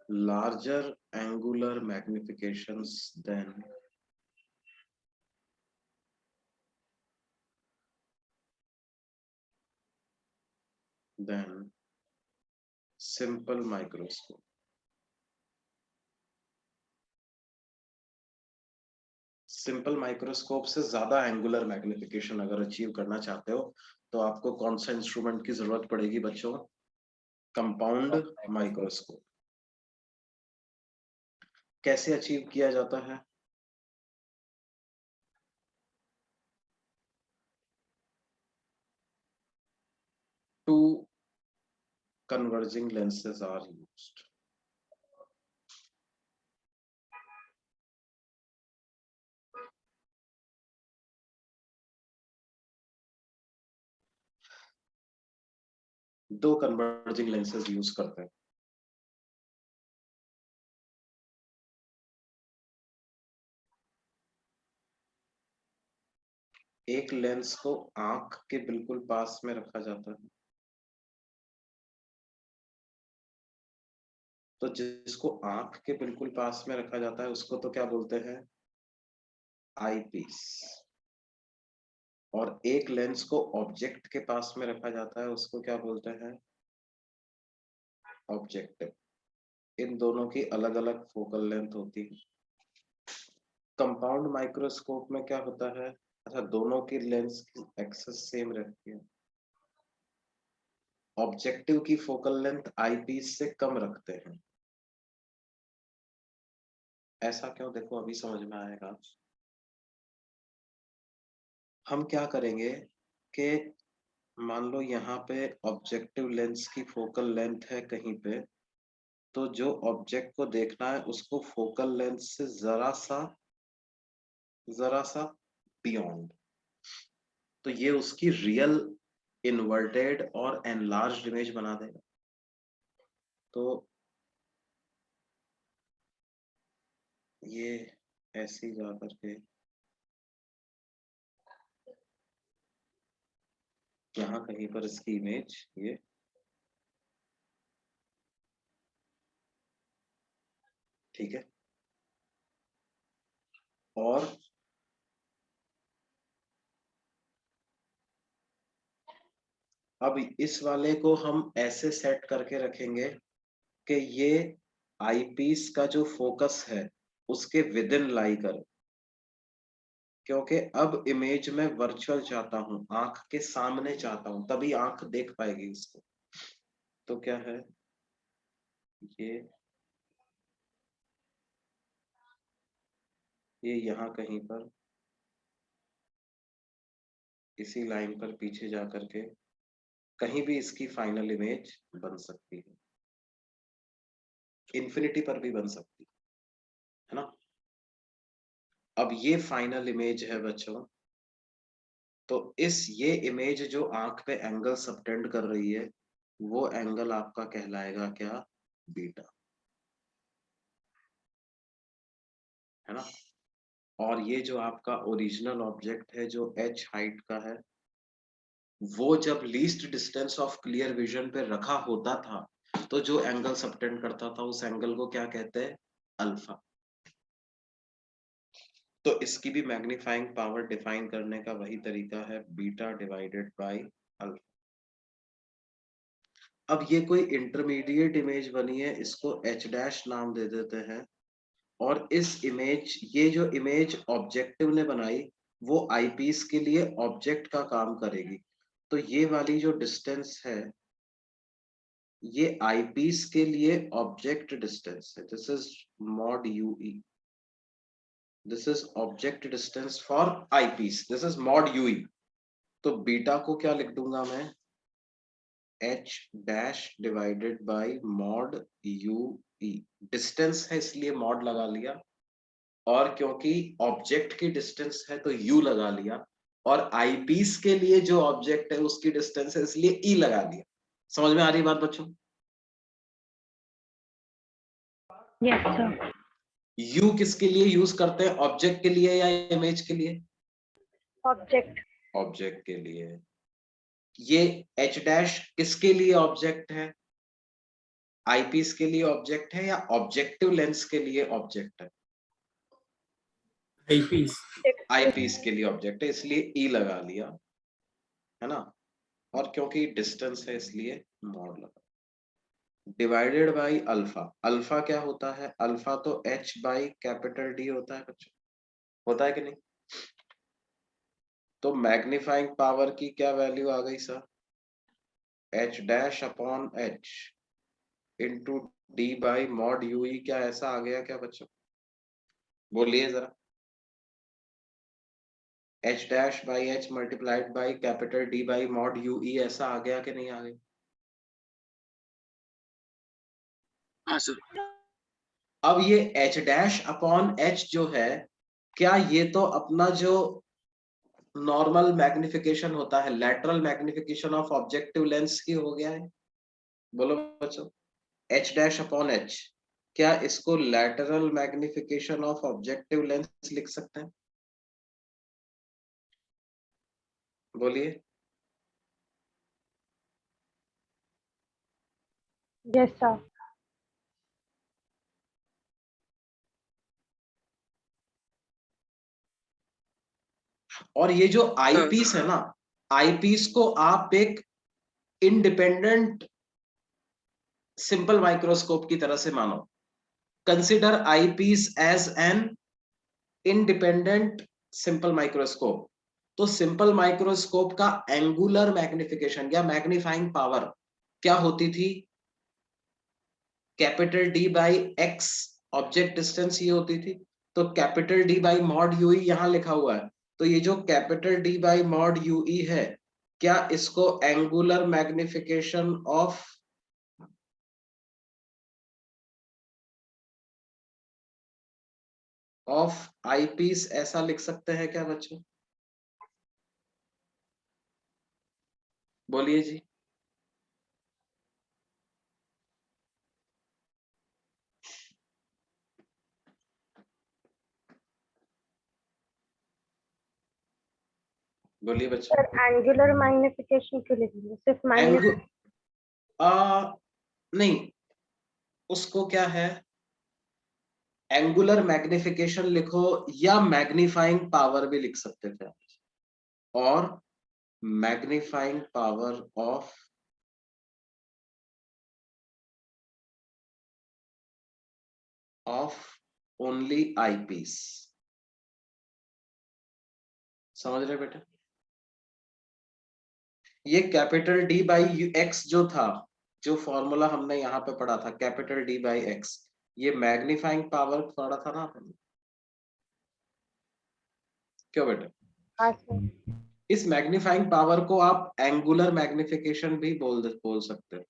Speaker 2: larger angular magnifications than simple microscope. Simple microscope से ज्यादा एंगुलर मैग्निफिकेशन अगर अचीव करना चाहते हो तो आपको कौन सा इंस्ट्रूमेंट की जरूरत पड़ेगी बच्चों? Compound microscope. कैसे अचीव किया जाता है? Two converging lenses are used. दो कन्वर्जिंग लेंसेज यूज करते हैं। एक लेंस को आंख के बिल्कुल पास में रखा जाता है, तो जिसको आंख के बिल्कुल पास में रखा जाता है उसको तो क्या बोलते हैं? आई पीस। और एक लेंस को ऑब्जेक्ट के पास में रखा जाता है उसको क्या बोलते हैं? ऑब्जेक्टिव। इन दोनों की अलग अलग फोकल लेंथ होती है। कंपाउंड माइक्रोस्कोप में क्या होता है? अच्छा, दोनों की लेंस की एक्सिस सेम रहती है। ऑब्जेक्टिव की फोकल लेंथ आई पीस से कम रखते हैं। ऐसा क्यों? देखो अभी समझ में आएगा। हम क्या करेंगे कि मान लो यहाँ पे ऑब्जेक्टिव लेंस की फोकल लेंथ है कहीं पे, तो जो ऑब्जेक्ट को देखना है उसको फोकल लेंथ से जरा सा बियॉन्ड, तो ये उसकी रियल इन्वर्टेड और एनलार्ज्ड इमेज बना देगा। तो ये ऐसे जा करके यहाँ कहीं पर इसकी इमेज ये ठीक है। और अब इस वाले को हम ऐसे सेट करके रखेंगे कि ये आई पीस का जो फोकस है उसके विद इन लाई करे, क्योंकि अब इमेज में वर्चुअल चाहता हूं, आंख के सामने चाहता हूं, तभी आंख देख पाएगी इसको। तो क्या है ये यहाँ कहीं पर इसी लाइन पर पीछे जा करके कहीं भी इसकी फाइनल इमेज बन सकती है, इन्फिनिटी पर भी बन सकती है ना। अब ये फाइनल इमेज है बच्चों, तो ये इमेज जो आंख पे एंगल सबटेंड कर रही है वो एंगल आपका कहलाएगा क्या? बीटा, है ना। और ये जो आपका ओरिजिनल ऑब्जेक्ट है जो h हाइट का है, वो जब least distance of clear vision पे रखा होता था तो जो एंगल सबटेंड करता था उस एंगल को क्या कहते हैं? अल्फा। तो इसकी भी मैग्नीफाइंग पावर डिफाइन करने का वही तरीका है, बीटा डिवाइडेड बाय अल्फा। अब ये कोई इंटरमीडिएट इमेज बनी है, इसको h डैश नाम दे देते हैं। और इस इमेज, ये जो इमेज ऑब्जेक्टिव ने बनाई वो आईपीस के लिए ऑब्जेक्ट का काम करेगी। तो ये वाली जो डिस्टेंस है ये आईपीस के लिए ऑब्जेक्ट डिस्टेंस है। This is mod u e, this is object distance for eyepiece, this is mod u e. तो बीटा को क्या लिख दूंगा मैं? h dash divided by mod u e. Distance है इसलिए मॉड लगा लिया, और क्योंकि ऑब्जेक्ट की डिस्टेंस है तो u लगा लिया, और आईपीस के लिए जो ऑब्जेक्ट है उसकी डिस्टेंस है इसलिए e लगा लिया। समझ में आ रही बात बच्चों?
Speaker 1: Yes sir.
Speaker 2: u किसके लिए यूज करते हैं? ऑब्जेक्ट के लिए या इमेज के लिए?
Speaker 1: ऑब्जेक्ट।
Speaker 2: ऑब्जेक्ट के लिए। ये h डैश किसके लिए ऑब्जेक्ट है? आईपीस के लिए ऑब्जेक्ट है या ऑब्जेक्टिव लेंस के लिए ऑब्जेक्ट है? आईपीस के लिए ऑब्जेक्ट है, इसलिए ई लगा लिया, है ना। और क्योंकि डिस्टेंस है इसलिए मॉड लगा। Divided by alpha. अल्फा क्या होता है? अल्फा तो h बाई कैपिटल डी होता है बच्चों। होता है कि नहीं? तो मैग्नीफाइंग पावर की क्या वैल्यू आ गई sir? H dash upon H into D by mod u e, क्या ऐसा आ गया क्या बच्चों? बोलिए जरा। H dash by H multiplied by capital D by mod u e, ऐसा आ गया कि नहीं आ गया?
Speaker 4: हाँ सर।
Speaker 2: अब ये एच डैश अपॉन एच जो है, क्या ये तो अपना जो नॉर्मल मैग्निफिकेशन होता है, lateral magnification of objective lens की हो गया है? बोलो बच्चों, एच डैश अपॉन एच, क्या इसको lateral magnification of objective lens लिख सकते हैं? बोलिए।
Speaker 1: Yes, sir.
Speaker 2: और ये जो आईपीस है ना, आईपीस को आप एक इंडिपेंडेंट सिंपल माइक्रोस्कोप की तरह से मानो। Consider eyepiece as an independent simple microscope. तो सिंपल माइक्रोस्कोप का एंगुलर मैग्निफिकेशन या मैग्नीफाइंग पावर क्या होती थी? Capital D by X, object distance ये होती थी। तो capital D by mod u e यहां लिखा हुआ है, तो ये जो capital D by mod u e है, क्या इसको एंगुलर मैग्निफिकेशन ऑफ आईपीस ऐसा लिख सकते हैं क्या बच्चों? बोलिए जी। बोलिए बच्चों।
Speaker 1: Sir, angular magnification क्यों लिखेंगे? सिर्फ
Speaker 2: एंगु
Speaker 1: मैग्निफिकेशन।
Speaker 2: नहीं, उसको क्या है, एंगुलर मैग्निफिकेशन लिखो या मैग्नीफाइंग पावर भी लिख सकते थे, और magnifying power of only eyepiece. समझ रहे बेटा? ये कैपिटल डी बाई एक्स जो था, जो फॉर्मूला हमने यहाँ पे पढ़ा था, कैपिटल डी बाई एक्स, ये मैग्नीफाइंग पावर पढ़ा था ना आपने? क्यों बेटा?
Speaker 1: हाँ सर।
Speaker 2: इस मैग्नीफाइंग पावर को आप एंगुलर मैग्निफिकेशन भी बोल सकते हैं,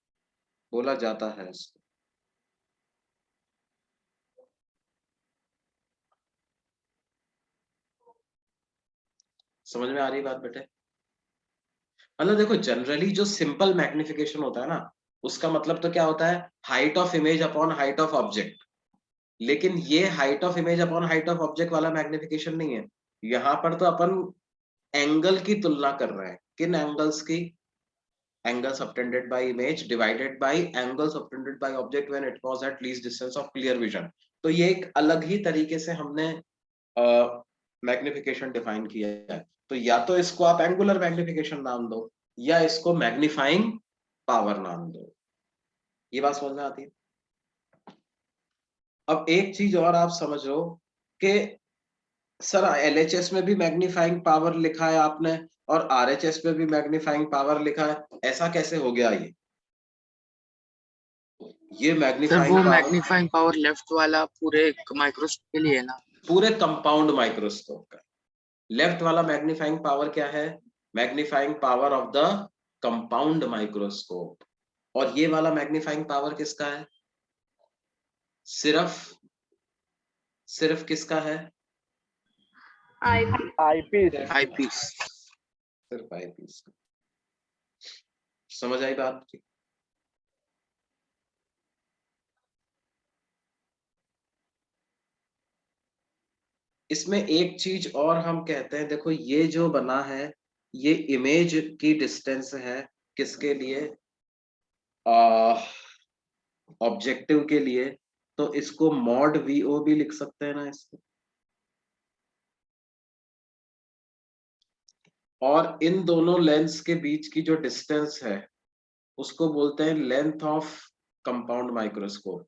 Speaker 2: बोला जाता है इसको। समझ में आ रही बात बेटे? मतलब देखो, जनरली जो सिंपल मैग्निफिकेशन होता है ना, उसका मतलब तो क्या होता है, height of image upon height of object. लेकिन ये height of image upon height of object वाला मैग्निफिकेशन नहीं है। यहाँ पर तो अपन एंगल की तुलना कर रहे हैं। किन एंगल्स की? Angle subtended bye image divided by angle subtended by object when it was at least distance of clear vision. तो ये एक अलग ही तरीके से हमने मैग्निफिकेशन डिफाइन किया है। तो या तो इसको आप एंगुलर मैग्निफिकेशन नाम दो, या इसको मैग्नीफाइंग पावर नाम दो। ये बात समझ में आती है? अब एक चीज और आप समझ लो कि सर एलएचएस में भी मैग्नीफाइंग पावर लिखा है आपने, और आरएचएस में भी मैग्नीफाइंग पावर लिखा है, ऐसा कैसे हो गया? ये
Speaker 4: सर
Speaker 2: मैग्नीफाइंग
Speaker 4: वो
Speaker 2: पावर
Speaker 4: मैग्नीफाइंग पावर लेफ्ट वाला पूरे माइक्रोस्कोप के लिए है ना?
Speaker 2: पूरे कंपाउंड माइक्रोस्कोप का। लेफ्ट वाला मैग्नीफाइंग पावर क्या है? Magnifying power of the compound microscope. और ये वाला मैग्नीफाइंग पावर किसका है? सिर्फ किसका है?
Speaker 6: आईपीस।
Speaker 4: आईपीस।
Speaker 2: सिर्फ आईपीस। समझ आई बात की? इसमें एक चीज और हम कहते हैं, देखो ये जो बना है, ये इमेज की डिस्टेंस है किसके लिए? ऑब्जेक्टिव के लिए। तो इसको मॉड वीओ भी लिख सकते हैं ना इसको। और इन दोनों लेंस के बीच की जो डिस्टेंस है, उसको बोलते हैं लेंथ ऑफ कंपाउंड माइक्रोस्कोप।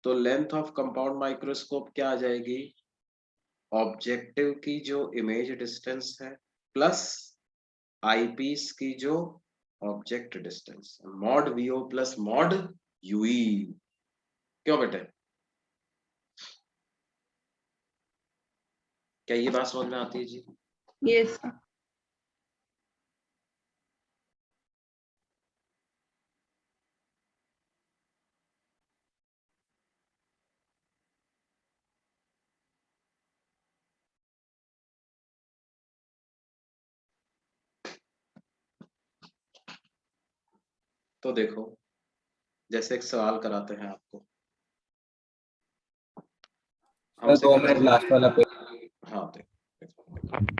Speaker 2: तो लेंथ ऑफ कंपाउंड माइक्रोस्कोप क्या आ जाएगी? ऑब्जेक्टिव की जो इमेज डिस्टेंस है प्लस आईपीस की जो object distance, mod v o plus mod u e. क्यों बेटे, क्या ये बात समझ में आती है जी?
Speaker 7: Yes.
Speaker 2: तो देखो, जैसे एक सवाल कराते हैं आपको,
Speaker 5: सर
Speaker 2: हमसे
Speaker 5: 2
Speaker 2: कहा
Speaker 5: मिनट लास्ट वाला पेज।
Speaker 2: हाँ देखो,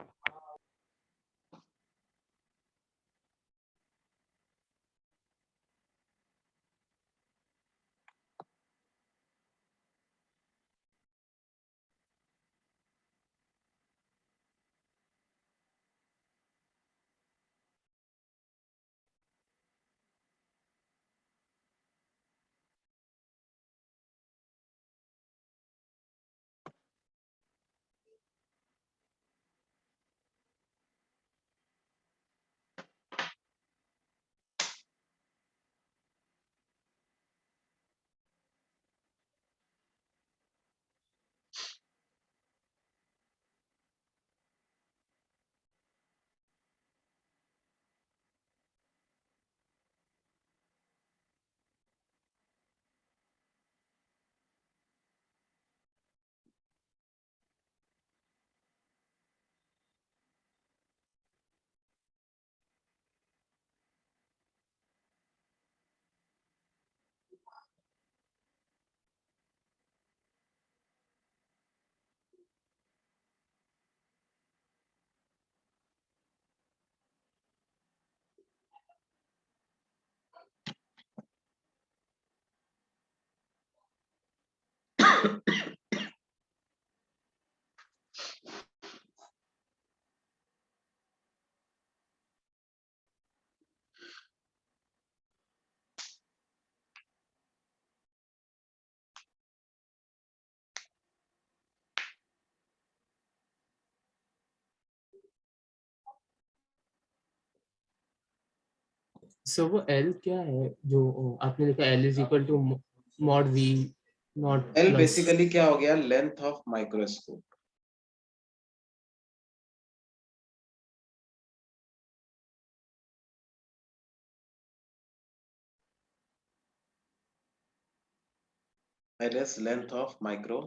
Speaker 8: सो वो एल क्या है जो आपने लिखा, L is equal to mod V naught
Speaker 2: L
Speaker 8: plus?
Speaker 2: Basically क्या हो गया, length of microscope. L is length of micro,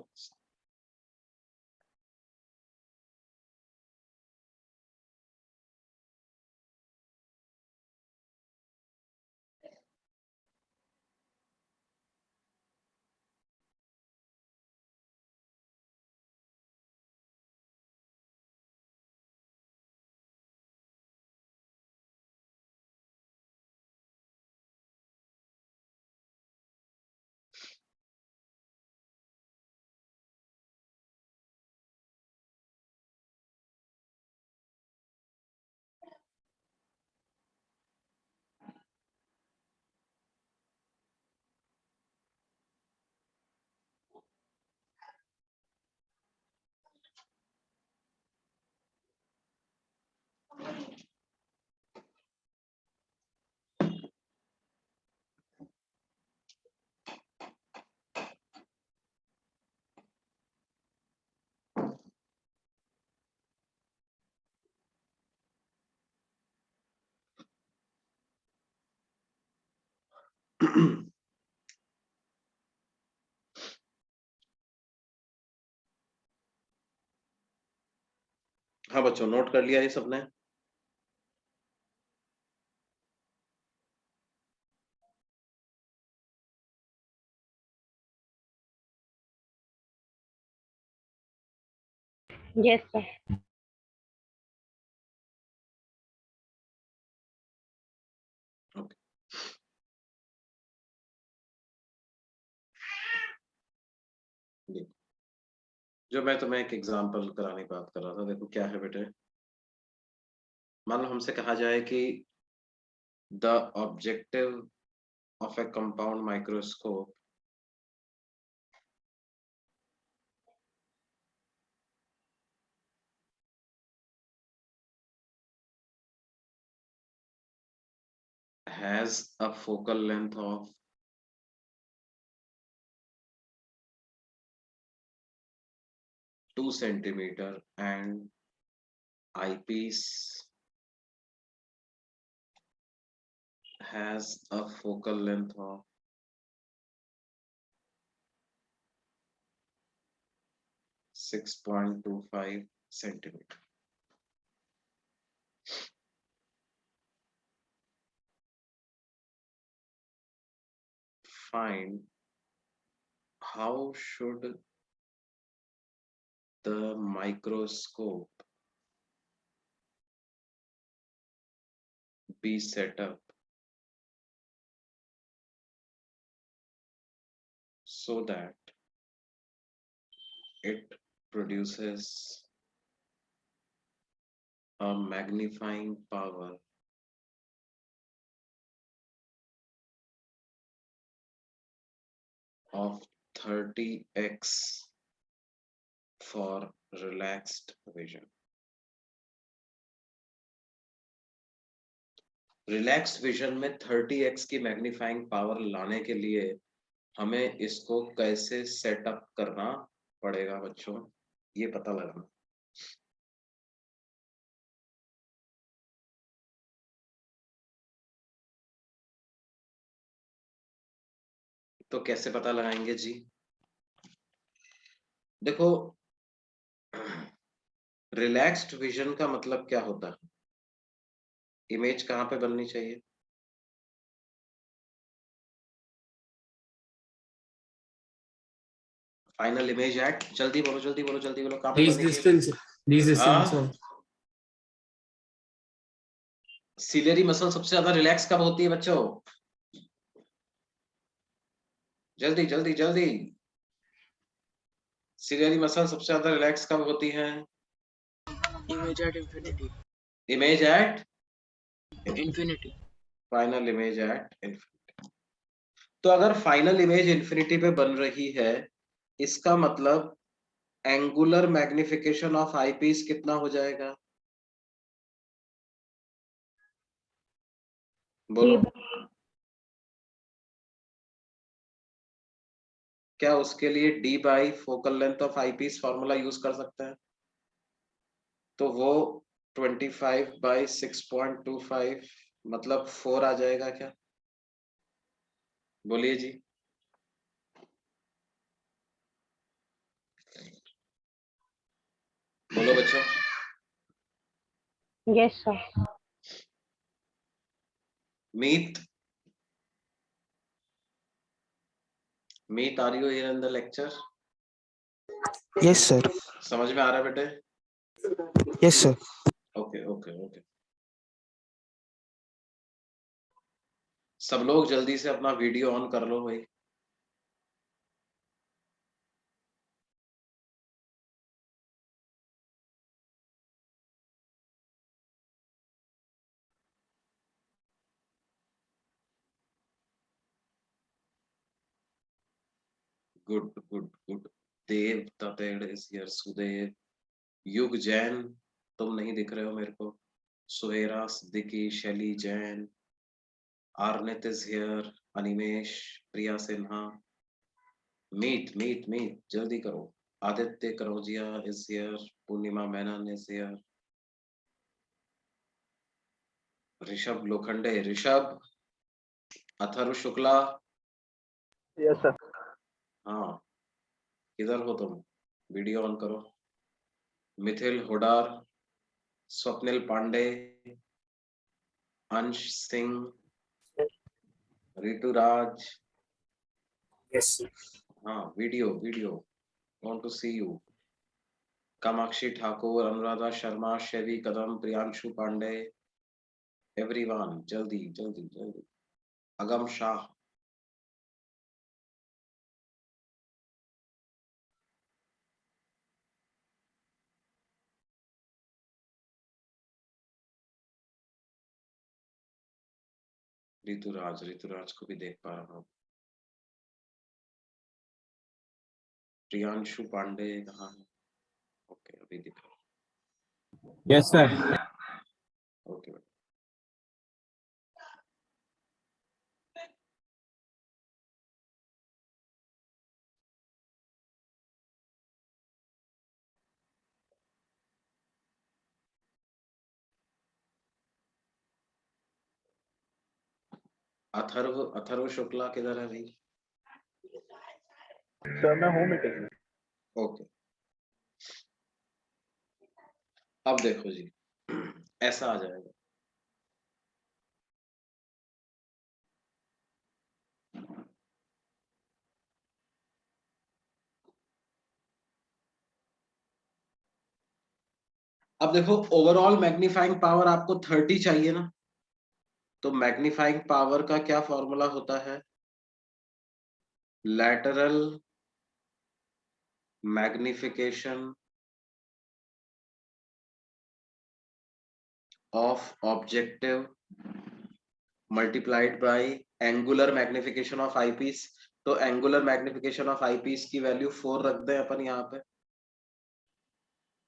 Speaker 2: हाँ बच्चों, नोट कर लिया ये सबने?
Speaker 1: Yes, sir.
Speaker 2: ओके, देखो, जो मैं तुम्हें एक एग्जांपल कराने की बात कर रहा था, देखो क्या है बेटे। मान लो हमसे कहा जाए कि the objective of A compound has a focal length of 2 centimeter and eyepiece has a focal length of 6.25 centimeter. Find how should the microscope be set up so that it produces a magnifying power of 30x for relaxed vision. Relax vision में 30x की मैग्नीफाइंग पावर लाने के लिए हमें इसको कैसे सेटअप करना पड़ेगा बच्चों, ये पता लगाना। तो कैसे पता लगाएंगे जी? देखो, रिलैक्स्ड विजन का मतलब क्या होता है? इमेज कहाँ पे बननी चाहिए? फाइनल इमेज एट, जल्दी बोलो जल्दी बोलो जल्दी बोलो, कहाँ पे
Speaker 8: These
Speaker 2: बननी चाहिए?
Speaker 8: distance, these distance.
Speaker 2: हाँ? सिलियरी मसल सबसे ज्यादा रिलैक्स कब होती है बच्चों? जल्दी जल्दी जल्दी, सिलियरी मसल सबसे ज्यादा रिलैक्स कब होती है?
Speaker 4: Image at infinity.
Speaker 2: Image at
Speaker 4: Infinity.
Speaker 2: Final image at infinity. तो अगर फाइनल इमेज इंफिनिटी पे बन रही है, इसका मतलब एंगुलर मैग्निफिकेशन ऑफ आईपीस कितना हो जाएगा? बोलो, क्या उसके लिए d by focal length of eyepiece formula use कर सकते हैं? तो वो 25 बाई 6.25 मतलब 4 आ जाएगा क्या? बोलिए जी। बोलो बच्चों।
Speaker 1: Yes, sir.
Speaker 2: Meet, Meet are you here in the lecture?
Speaker 7: Yes, sir.
Speaker 2: समझ में आ रहा है बेटे?
Speaker 7: Yes, sir.
Speaker 2: Okay okay okay. सब लोग जल्दी से अपना वीडियो ऑन कर लो भाई। Good good good. Dev Taped is here, Sudev, Yug Jain, तुम नहीं दिख रहे हो मेरे को। सुहेरा सिद्दीकी, शैली जैन, आर्नित इज हियर, अनिमेश, प्रिया सिन्हा, मीत मीत मीत जल्दी करो। Aditya Karojia is here, Purnima Menon is here, Rishabh Lokhande, Rishabh, Atharva Shukla,
Speaker 6: yes sir.
Speaker 2: हाँ किधर हो तुम? वीडियो ऑन करो। Mithil हुडार, Swapnil Pandey, Ansh Singh, Rituraj,
Speaker 7: Yes, sir.
Speaker 2: हाँ video video, want to see you. Kamakshi Thakur, Anuradha Sharma, Shevi Kadam, Priyanshu Pandey, everyone जल्दी जल्दी जल्दी। अगम शाह, ऋतुराज, ऋतुराज को भी देख पा रहा हूँ। प्रियांशु पांडे कहाँ है? ओके अभी दिख रहा
Speaker 5: Yes, sir.
Speaker 2: है। ओके अथर्व शुक्ला किधर है भाई?
Speaker 6: सर मैं हूँ मीटिंग में।
Speaker 2: ओके, अब देखो जी, ऐसा आ जाएगा। अब देखो, ओवरऑल मैग्नीफाइंग पावर आपको 30 चाहिए ना, तो मैग्नीफाइंग पावर का क्या फॉर्मूला होता है? Lateral magnification of objective multiplied by angular magnification of eyepiece. तो एंगुलर मैग्निफिकेशन ऑफ आईपीस की वैल्यू 4 रख दें अपन यहाँ पे,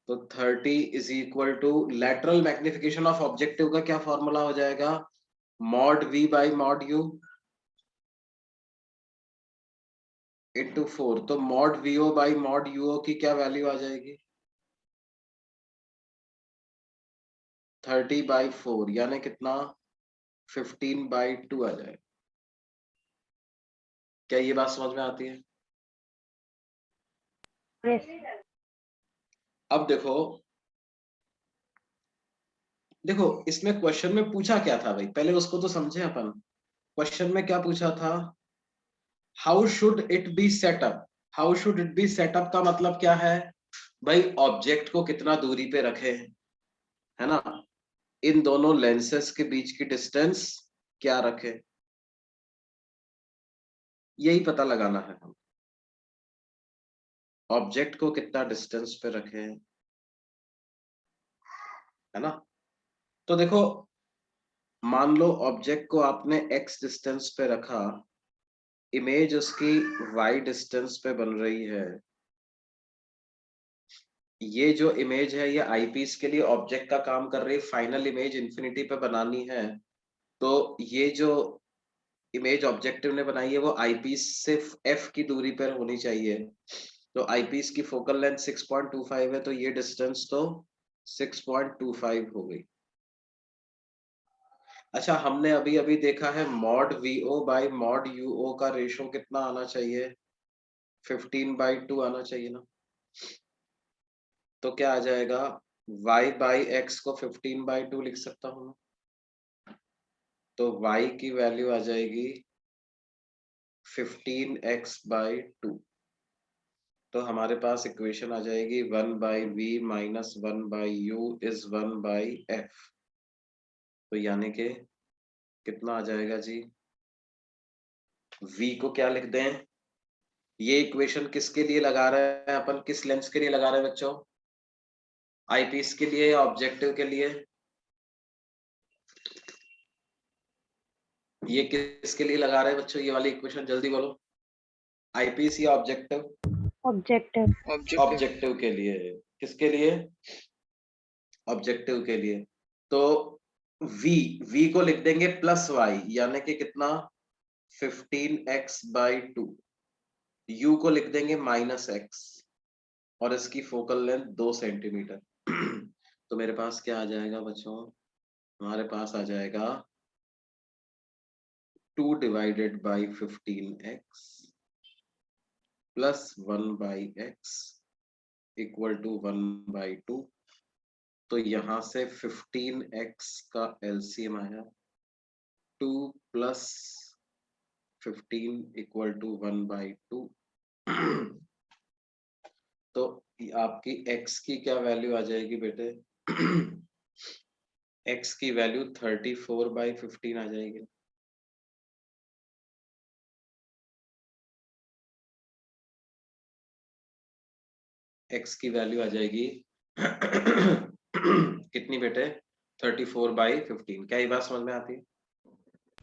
Speaker 2: तो 30 is equal to lateral magnification of objective का क्या फॉर्मूला हो जाएगा? Mod V by mod U into 4। तो mod v o by mod u o की क्या वैल्यू आ जाएगी? 30/4, यानी कितना? 15/2 आ जाएगा। क्या ये बात समझ में आती है?
Speaker 1: Yes.
Speaker 2: अब देखो देखो, इसमें क्वेश्चन में पूछा क्या था भाई, पहले उसको तो समझे अपन। क्वेश्चन में क्या पूछा था? How should it be set up. How should it be set up का मतलब क्या है भाई? ऑब्जेक्ट को कितना दूरी पे रखे, है ना, इन दोनों लेंसेस के बीच की डिस्टेंस क्या रखे, यही पता लगाना है हम। ऑब्जेक्ट को कितना डिस्टेंस पे रखे, है ना। तो देखो, मान लो ऑब्जेक्ट को आपने x डिस्टेंस पे रखा, इमेज उसकी y डिस्टेंस पे बन रही है। ये जो इमेज है ये आईपीस के लिए ऑब्जेक्ट का काम कर रही है, फाइनल इमेज इंफिनिटी पे बनानी है। तो ये जो इमेज ऑब्जेक्टिव ने बनाई है वो आईपीस से f की दूरी पर होनी चाहिए। तो आईपीस की फोकल लेंथ 6.25 है, तो ये डिस्टेंस तो 6.25 हो गई। अच्छा, हमने अभी अभी देखा है mod v o by mod u o का रेशो कितना आना चाहिए? 15/2 आना चाहिए ना। तो क्या आ जाएगा? y बाई एक्स को 15/2 लिख सकता हूं मैं। तो y की वैल्यू आ जाएगी 15x/2। तो हमारे पास इक्वेशन आ जाएगी 1/v minus 1/u is 1/f। तो यानी कि कितना आ जाएगा जी? v को क्या लिख दें? ये इक्वेशन किसके लिए लगा रहे हैं अपन, किस लेंस के लिए लगा रहे हैं बच्चों? आईपीस के लिए या ऑब्जेक्टिव के लिए? ये किसके लिए लगा रहे हैं बच्चों, ये वाली इक्वेशन? जल्दी बोलो, आईपीस या ऑब्जेक्टिव?
Speaker 1: Objective.
Speaker 2: ऑब्जेक्टिव के लिए। किसके लिए? ऑब्जेक्टिव के लिए। तो v को लिख देंगे प्लस y, यानी कि कितना? 15x/2। u को लिख देंगे माइनस x, और इसकी फोकल लेंथ 2 सेंटीमीटर। तो मेरे पास क्या आ जाएगा बच्चों? हमारे पास आ जाएगा 2 divided by 15x plus 1/x equal to 1/2। तो यहां से 15x का एलसीएम आया 2 प्लस 15 इक्वल टू 1/2। तो आपकी x की क्या वैल्यू आ जाएगी बेटे? x की वैल्यू 34/15 आ जाएगी। x की वैल्यू आ जाएगी कितनी बेटे? 34/15। क्या ये बात समझ में आती है?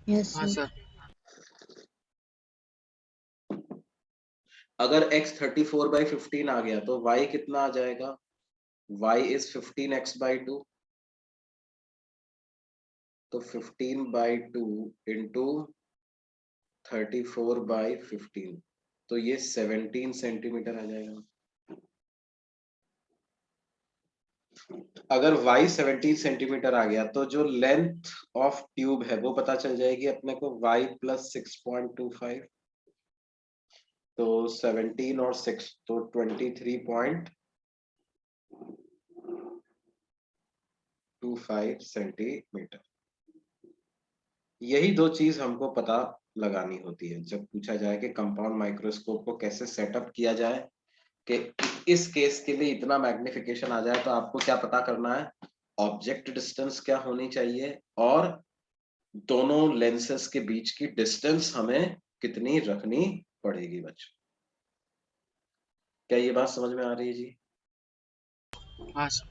Speaker 3: Yes,
Speaker 4: हाँ
Speaker 3: sir.
Speaker 4: सर।
Speaker 2: अगर x 34/15 आ गया तो y कितना आ जाएगा? y is 15x/2। तो 15/2 इंटू 34/15, तो ये 17 सेंटीमीटर आ जाएगा। अगर y 17 सेंटीमीटर आ गया तो जो लेंथ ऑफ ट्यूब है वो पता चल जाएगी अपने को y प्लस 6.25, तो 17 और 6 तो 23.25 सेंटीमीटर। यही दो चीज हमको पता लगानी होती है जब पूछा जाए कि कंपाउंड माइक्रोस्कोप को कैसे सेटअप किया जाए कि इस केस के लिए इतना मैग्निफिकेशन आ जाए, तो आपको क्या पता करना है, ऑब्जेक्ट डिस्टेंस क्या होनी चाहिए और दोनों लेंसेस के बीच की डिस्टेंस हमें कितनी रखनी पड़ेगी बच्चों। क्या ये बात समझ में आ रही है जी?
Speaker 4: हाँ सर।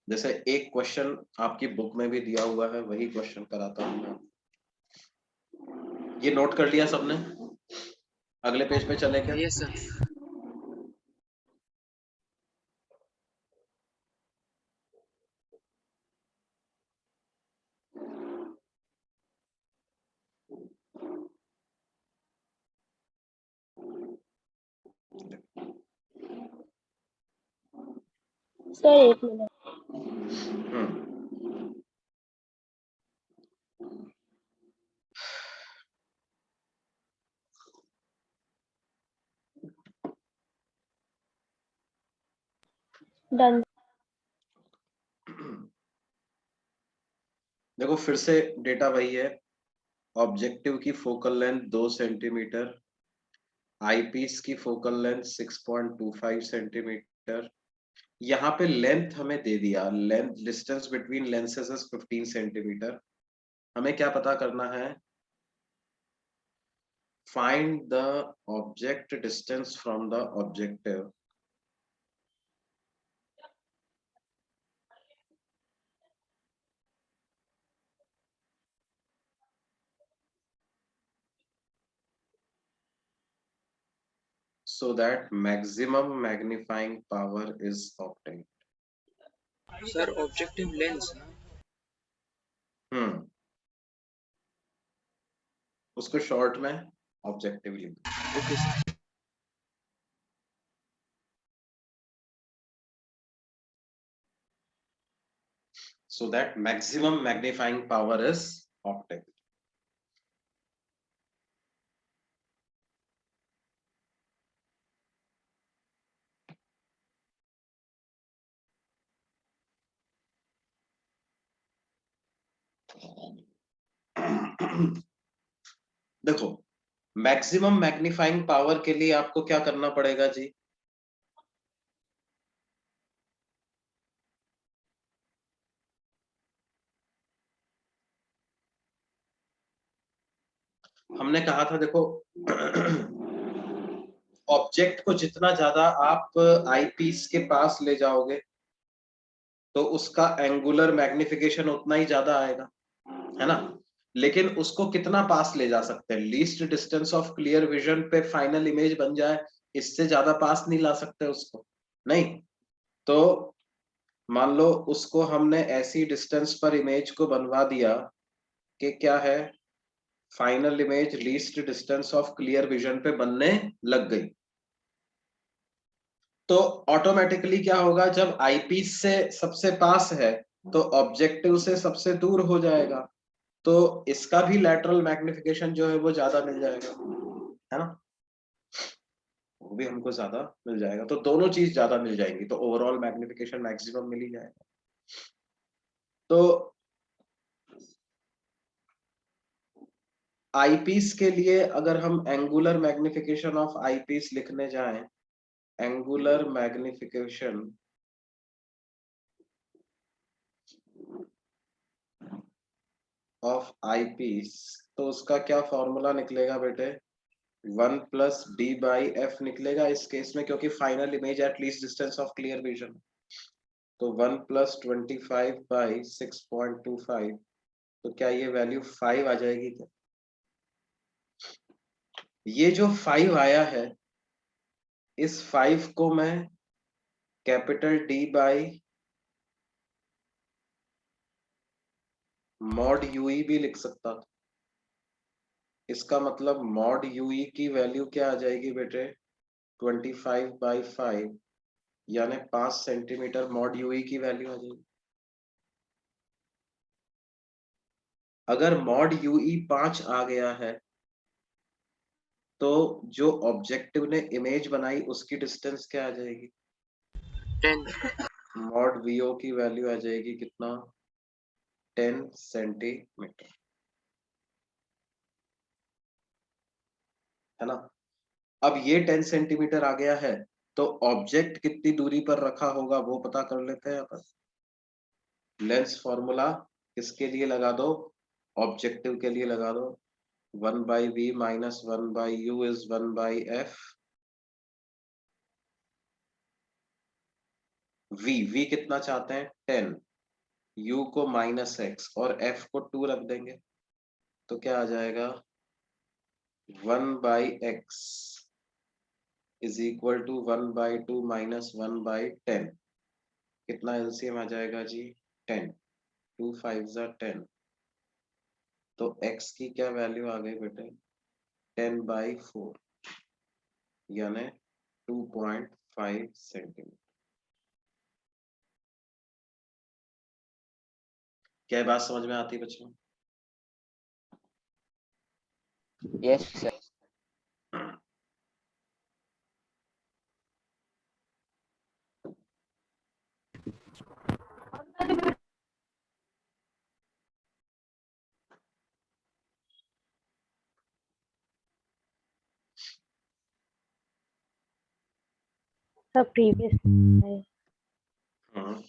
Speaker 2: जैसे एक क्वेश्चन आपकी बुक में भी दिया हुआ है, वही क्वेश्चन कराता हूं मैं। ये नोट कर लिया सबने? अगले पेज पे चले क्या?
Speaker 4: Yes sir.
Speaker 1: सर एक मिनट।
Speaker 2: हम्म
Speaker 1: डन।
Speaker 2: देखो फिर से डेटा वही है, ऑब्जेक्टिव की फोकल लेंथ 2 सेंटीमीटर, आईपीस की फोकल लेंथ 6.25 सेंटीमीटर। यहाँ पे लेंथ हमें दे दिया, length distance between lenses is 15 centimetre. हमें क्या पता करना है, find the object distance from the objective so that maximum magnifying power is obtained.
Speaker 4: Sir objective lens ना।
Speaker 2: उसको शॉर्ट में ऑब्जेक्टिव लिख।
Speaker 4: Okay sir.
Speaker 2: So that maximum magnifying power is obtained. देखो मैक्सिमम मैग्नीफाइंग पावर के लिए आपको क्या करना पड़ेगा जी, हमने कहा था देखो ऑब्जेक्ट को जितना ज्यादा आप आईपीस के पास ले जाओगे तो उसका एंगुलर मैग्निफिकेशन उतना ही ज्यादा आएगा, है ना। लेकिन उसको कितना पास ले जा सकते हैं, least distance of clear vision पे फाइनल इमेज बन जाए, इससे ज्यादा पास नहीं ला सकते उसको, नहीं। तो मान लो उसको हमने ऐसी डिस्टेंस पर इमेज को बनवा दिया कि क्या है, final image least distance of clear vision पे बनने लग गई, तो ऑटोमेटिकली क्या होगा, जब आईपीस से सबसे पास है तो ऑब्जेक्टिव से सबसे दूर हो जाएगा, तो इसका भी लैटरल मैग्निफिकेशन जो है वो ज्यादा मिल जाएगा, है ना, वो भी हमको ज्यादा मिल जाएगा, तो दोनों चीज ज्यादा मिल जाएंगी, तो ओवरऑल मैग्निफिकेशन मैक्सिमम मिल ही जाएगा। तो आईपीस के लिए अगर हम एंगुलर मैग्निफिकेशन ऑफ आईपीस लिखने जाएं, एंगुलर मैग्निफिकेशन ऑफ आईपीस, तो उसका क्या फॉर्मूला निकलेगा बेटे, 1 प्लस डी बाई एफ निकलेगा इस केस में, क्योंकि final image at least distance of clear vision, तो 1 प्लस 25 बाई 6.25, तो क्या ये वैल्यू 5 आ जाएगी क्या? ये जो 5 आया है, इस 5 को मैं capital D by mod u e भी लिख सकता था। इसका मतलब मॉड यूई की वैल्यू क्या आ जाएगी बेटे, 25/5 यानी 5 सेंटीमीटर मॉड यूई की वैल्यू आ जाएगी। अगर मॉड यूई 5 आ गया है तो जो ऑब्जेक्टिव ने इमेज बनाई उसकी डिस्टेंस क्या आ जाएगी,
Speaker 4: 10
Speaker 2: मॉड वीओ की वैल्यू आ जाएगी कितना, 10 सेंटीमीटर, है ना। अब ये 10 सेंटीमीटर आ गया है तो ऑब्जेक्ट कितनी दूरी पर रखा होगा वो पता कर लेते हैं अपन। लेंस फॉर्मूला किसके लिए लगा दो, ऑब्जेक्टिव के लिए लगा दो, 1/v minus 1/u is 1/f। v कितना चाहते हैं 10, u को -x और f को 2 रख देंगे तो क्या आ जाएगा 1/x is equal to 1/2 minus 1/10। कितना एलसीएम आ जाएगा जी 10, 2 5 10। तो x की क्या वैल्यू आ गई बेटे 10/4 यानी 2.5 सेंटीमीटर। क्या बात समझ में आती है बच्चों?
Speaker 6: Yes sir.
Speaker 1: The previous है।
Speaker 2: हम्म,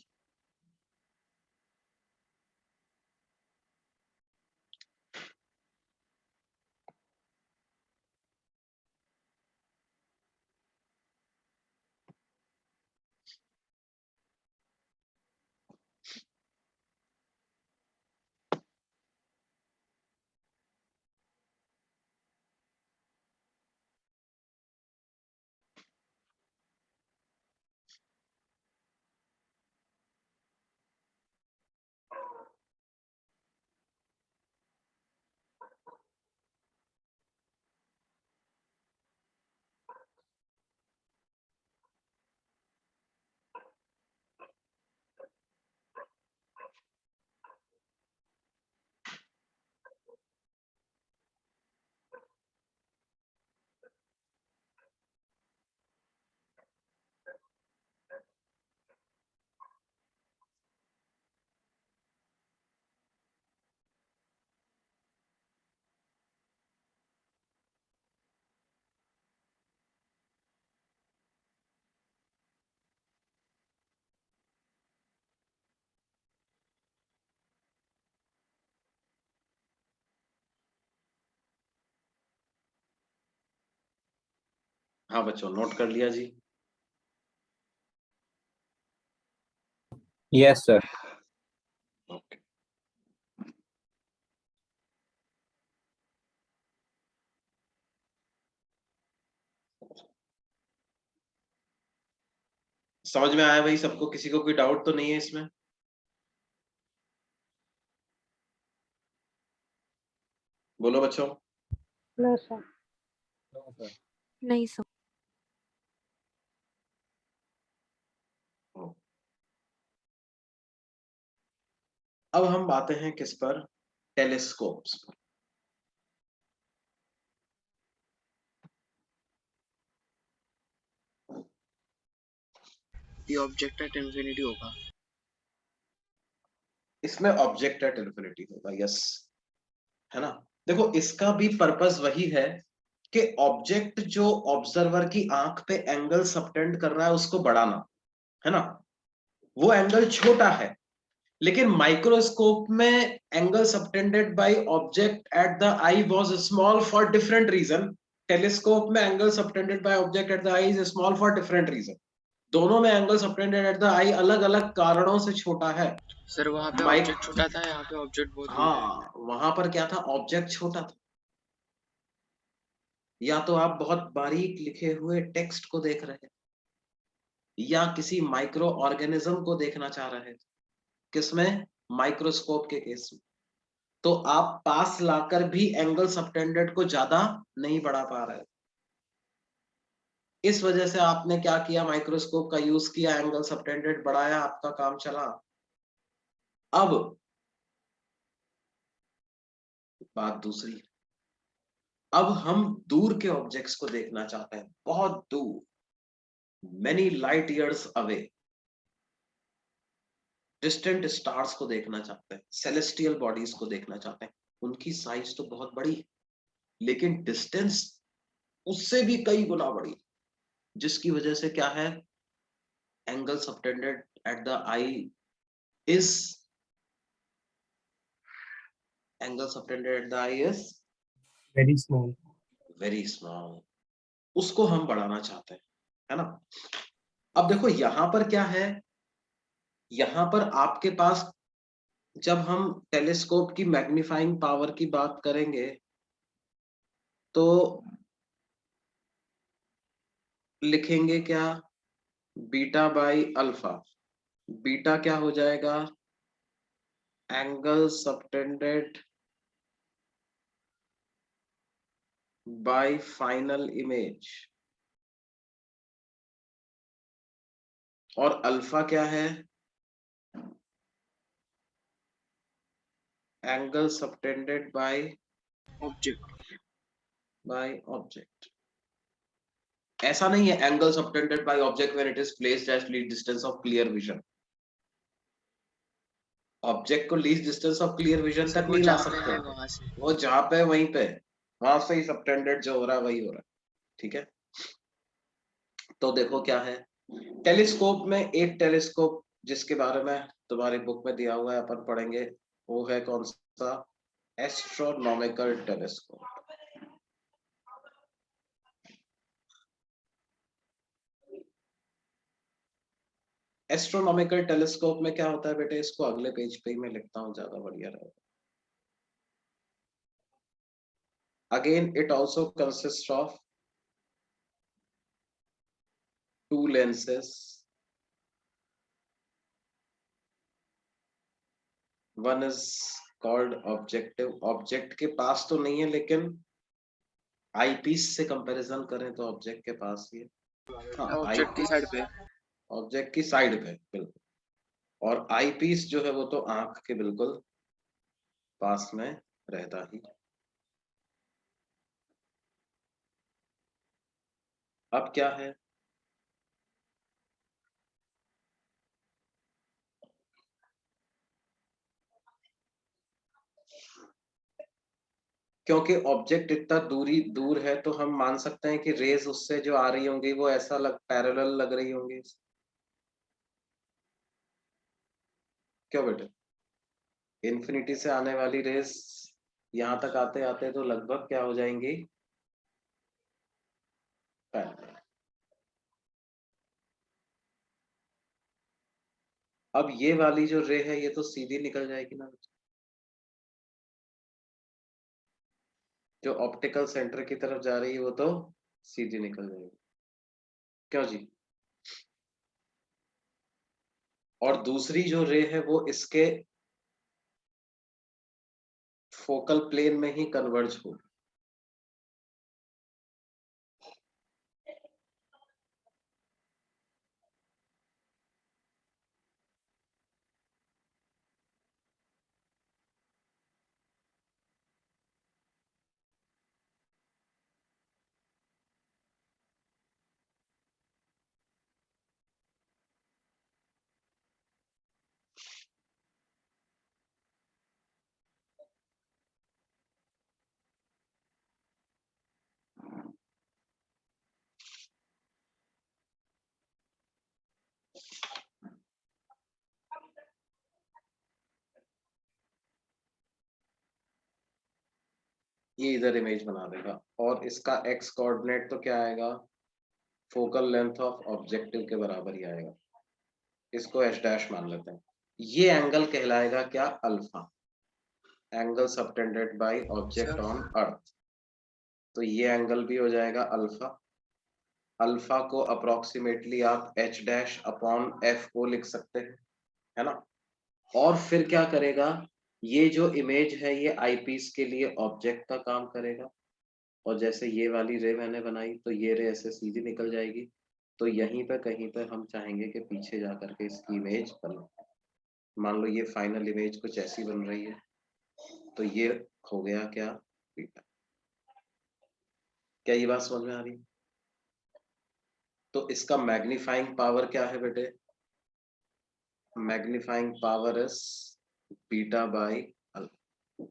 Speaker 2: हाँ बच्चों नोट कर लिया जी।
Speaker 5: Yes sir.
Speaker 2: ओके समझ में आया भाई सबको, किसी को कोई डाउट तो नहीं है इसमें? बोलो बच्चों।
Speaker 1: No sir।
Speaker 3: नहीं सर।
Speaker 2: अब हम आते हैं किस पर, टेलीस्कोप्स पर।
Speaker 4: ये ऑब्जेक्ट एट इंफिनिटी होगा।
Speaker 2: इसमें ऑब्जेक्ट एट इंफिनिटी होगा, यस, है ना। देखो इसका भी पर्पस वही है कि ऑब्जेक्ट जो ऑब्जर्वर की आंख पे एंगल सबटेंड कर रहा है उसको बढ़ाना, है ना। वो एंगल छोटा है लेकिन माइक्रोस्कोप में angle subtended by object at the eye was small for different reason. Telescope में angle subtended by object at the eye is small for different reason. दोनों में angle subtended at the eye अलग अलग कारणों से छोटा है।
Speaker 4: सर वहाँ पे
Speaker 2: माइक
Speaker 4: ऑब्जेक्ट छोटा था, यहाँ पे ऑब्जेक्ट बहुत बड़ा है।
Speaker 2: हाँ वहां पर क्या था, ऑब्जेक्ट छोटा था। या तो आप बहुत बारीक लिखे हुए टेक्स्ट को देख रहे हैं या किसी माइक्रो ऑर्गेनिज्म को देखना चाह रहे थे, किसमें, माइक्रोस्कोप के केस में। तो आप पास लाकर भी एंगल सबटेंडेड को ज्यादा नहीं बढ़ा पा रहे। इस वजह से आपने क्या किया, माइक्रोस्कोप का यूज किया, एंगल सबटेंडेड बढ़ाया, आपका काम चला। अब बात दूसरी, अब हम दूर के ऑब्जेक्ट्स को देखना चाहते हैं, बहुत दूर, many light years away, distant stars को देखना चाहते हैं, सेलेस्टियल बॉडीज को देखना चाहते हैं। उनकी साइज तो बहुत बड़ी है, लेकिन डिस्टेंस उससे भी कई गुना बड़ी, जिसकी वजह से क्या है, angle subtended at the eye is, angle subtended at the eye is
Speaker 8: very small.
Speaker 2: Very small. उसको हम बढ़ाना चाहते हैं, है ना। अब देखो यहां पर क्या है, यहां पर आपके पास, जब हम टेलीस्कोप की मैग्नीफाइंग पावर की बात करेंगे तो लिखेंगे क्या, बीटा बाई अल्फा। बीटा क्या हो जाएगा, angle subtended by final image, और अल्फा क्या है, एंगल सबटेंडेड बाय ऑब्जेक्ट। ऐसा नहीं है angle subtended by object when it is placed at least distance of clear vision. Object को least distance of clear vision तक नहीं ला सकते,
Speaker 4: वहां से
Speaker 2: वो जहां पे वहीं पे, वहां से ही सबटेंडेड जो हो रहा है वही हो रहा है, ठीक है। तो देखो क्या है, टेलीस्कोप में एक टेलीस्कोप जिसके बारे में तुम्हारी बुक में दिया हुआ है, अपन पढ़ेंगे, वो है कौन सा, एस्ट्रोनॉमिकल टेलीस्कोप। एस्ट्रोनॉमिकल टेलीस्कोप में क्या होता है बेटे, इसको अगले पेज पे ही मैं लिखता हूँ, ज्यादा बढ़िया रहेगा। Again it also consist of two lenses, one is called objective. Object के पास तो नहीं है, लेकिन आईपीस से कंपैरिजन करें तो ऑब्जेक्ट के पास ही है, हाँ,
Speaker 4: ऑब्जेक्ट की साइड पे।
Speaker 2: ऑब्जेक्ट की साइड पे बिल्कुल, और आई पीस जो है वो तो आंख के बिल्कुल पास में रहता ही। अब क्या है, क्योंकि ऑब्जेक्ट इतना दूर है, तो हम मान सकते हैं कि रेज उससे जो आ रही होंगी वो ऐसा पैरेलल लग रही होंगी। क्यों बेटे, इन्फिनिटी से आने वाली रेस यहां तक आते आते तो लगभग क्या हो जाएंगी, पैरेलल। अब ये वाली जो रे है ये तो सीधी निकल जाएगी ना, जो ऑप्टिकल सेंटर की तरफ जा रही है वो तो सीधी निकल जाएगी, क्यों जी। और दूसरी जो रे है वो इसके फोकल प्लेन में ही कन्वर्ज होगी। ये इधर इमेज बना देगा, और इसका एक्स कोऑर्डिनेट तो क्या आएगा, फोकल लेंथ ऑफ ऑब्जेक्टिव के बराबर ही आएगा। इसको एच डैश मान लेते हैं। ये एंगल कहलाएगा क्या, alpha, angle subtended by object on earth. तो ये एंगल भी हो जाएगा अल्फा। अल्फा को अप्रोक्सीमेटली आप एच डैश अपॉन एफ को लिख सकते हैं, है ना। और फिर क्या करेगा, ये जो इमेज है ये आईपीस के लिए ऑब्जेक्ट का काम करेगा, और जैसे ये वाली रे मैंने बनाई तो ये रे ऐसे सीधी निकल जाएगी, तो यहीं पे कहीं पे हम चाहेंगे कि पीछे जा करके इसकी इमेज बने। मान लो ये फाइनल इमेज कुछ ऐसी बन रही है, तो ये हो गया क्या, बीटा। क्या ये बात समझ में आ रही? तो इसका मैग्नीफाइंग पावर क्या है बेटे? Magnifying power is beta by alpha.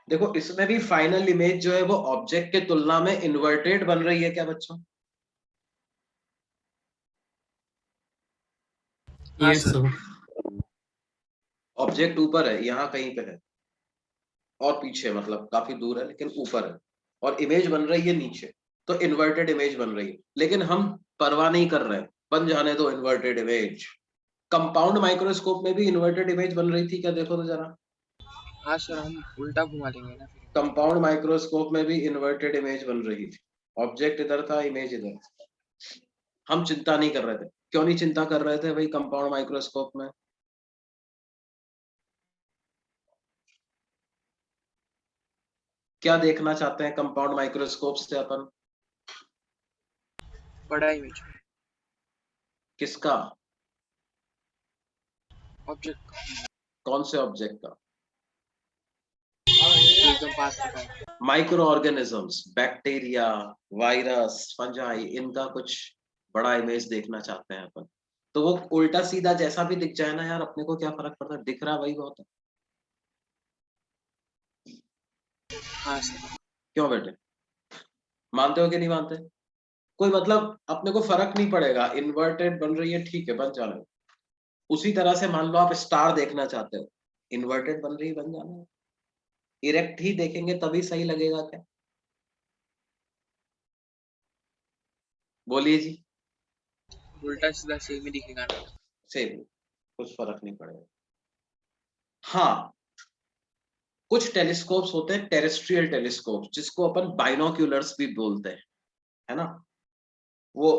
Speaker 2: देखो इसमें भी फाइनल इमेज जो है वो ऑब्जेक्ट के तुलना में इन्वर्टेड बन रही है क्या बच्चों?
Speaker 4: हाँ
Speaker 8: यस
Speaker 4: सर।
Speaker 8: सर।
Speaker 2: ऑब्जेक्ट ऊपर है, यहाँ कहीं पे है, और पीछे मतलब काफी दूर है लेकिन ऊपर है, और इमेज बन रही है नीचे, तो इन्वर्टेड इमेज बन रही है। लेकिन हम परवाह नहीं कर रहे, बन जाने दो इन्वर्टेड इमेज। कंपाउंड माइक्रोस्कोप में भी इन्वर्टेड इमेज बन रही थी क्या, देखो तो जरा।
Speaker 4: हाँ सर, हम उल्टा घुमा देंगे ना फिर।
Speaker 2: कंपाउंड माइक्रोस्कोप में भी इन्वर्टेड इमेज बन रही थी, ऑब्जेक्ट इधर था, इमेज इधर। हम चिंता नहीं कर रहे थे। क्यों नहीं चिंता कर रहे थे भाई कंपाउंड माइक्रोस्कोप में? क्या देखना चाहते हैं कंपाउंड माइक्रोस्कोप से अपन?
Speaker 4: बड़ा इमेज
Speaker 2: किसका?
Speaker 4: ऑब्जेक्ट
Speaker 2: कौन से ऑब्जेक्ट का?
Speaker 4: एकदम पास में था।
Speaker 2: Micro organisms, bacteria, virus, fungi, इनका कुछ बड़ा इमेज देखना चाहते हैं अपन। तो वो उल्टा सीधा जैसा भी दिख जाए ना यार, अपने को क्या फर्क पड़ता है, दिख रहा वही बहुत है।
Speaker 4: हाँ सर।
Speaker 2: क्यों बेटे, मानते हो कि नहीं मानते? कोई मतलब अपने को फर्क नहीं पड़ेगा, इन्वर्टेड बन रही है ठीक है, बन जाने दो। उसी तरह से मान लो आप स्टार देखना चाहते हो, इन्वर्टेड बन रही है, बन जाने दो। इरेक्ट ही देखेंगे तभी सही लगेगा क्या? बोलिए जी।
Speaker 4: उल्टा सीधा सेम ही दिखेगा ना।
Speaker 2: सेम, कुछ फर्क नहीं पड़ेगा। हाँ, कुछ टेलीस्कोप्स होते हैं टेरेस्ट्रियल टेलीस्कोप, जिसको अपन बाइनोक्यूलर्स भी बोलते हैं, है ना। वो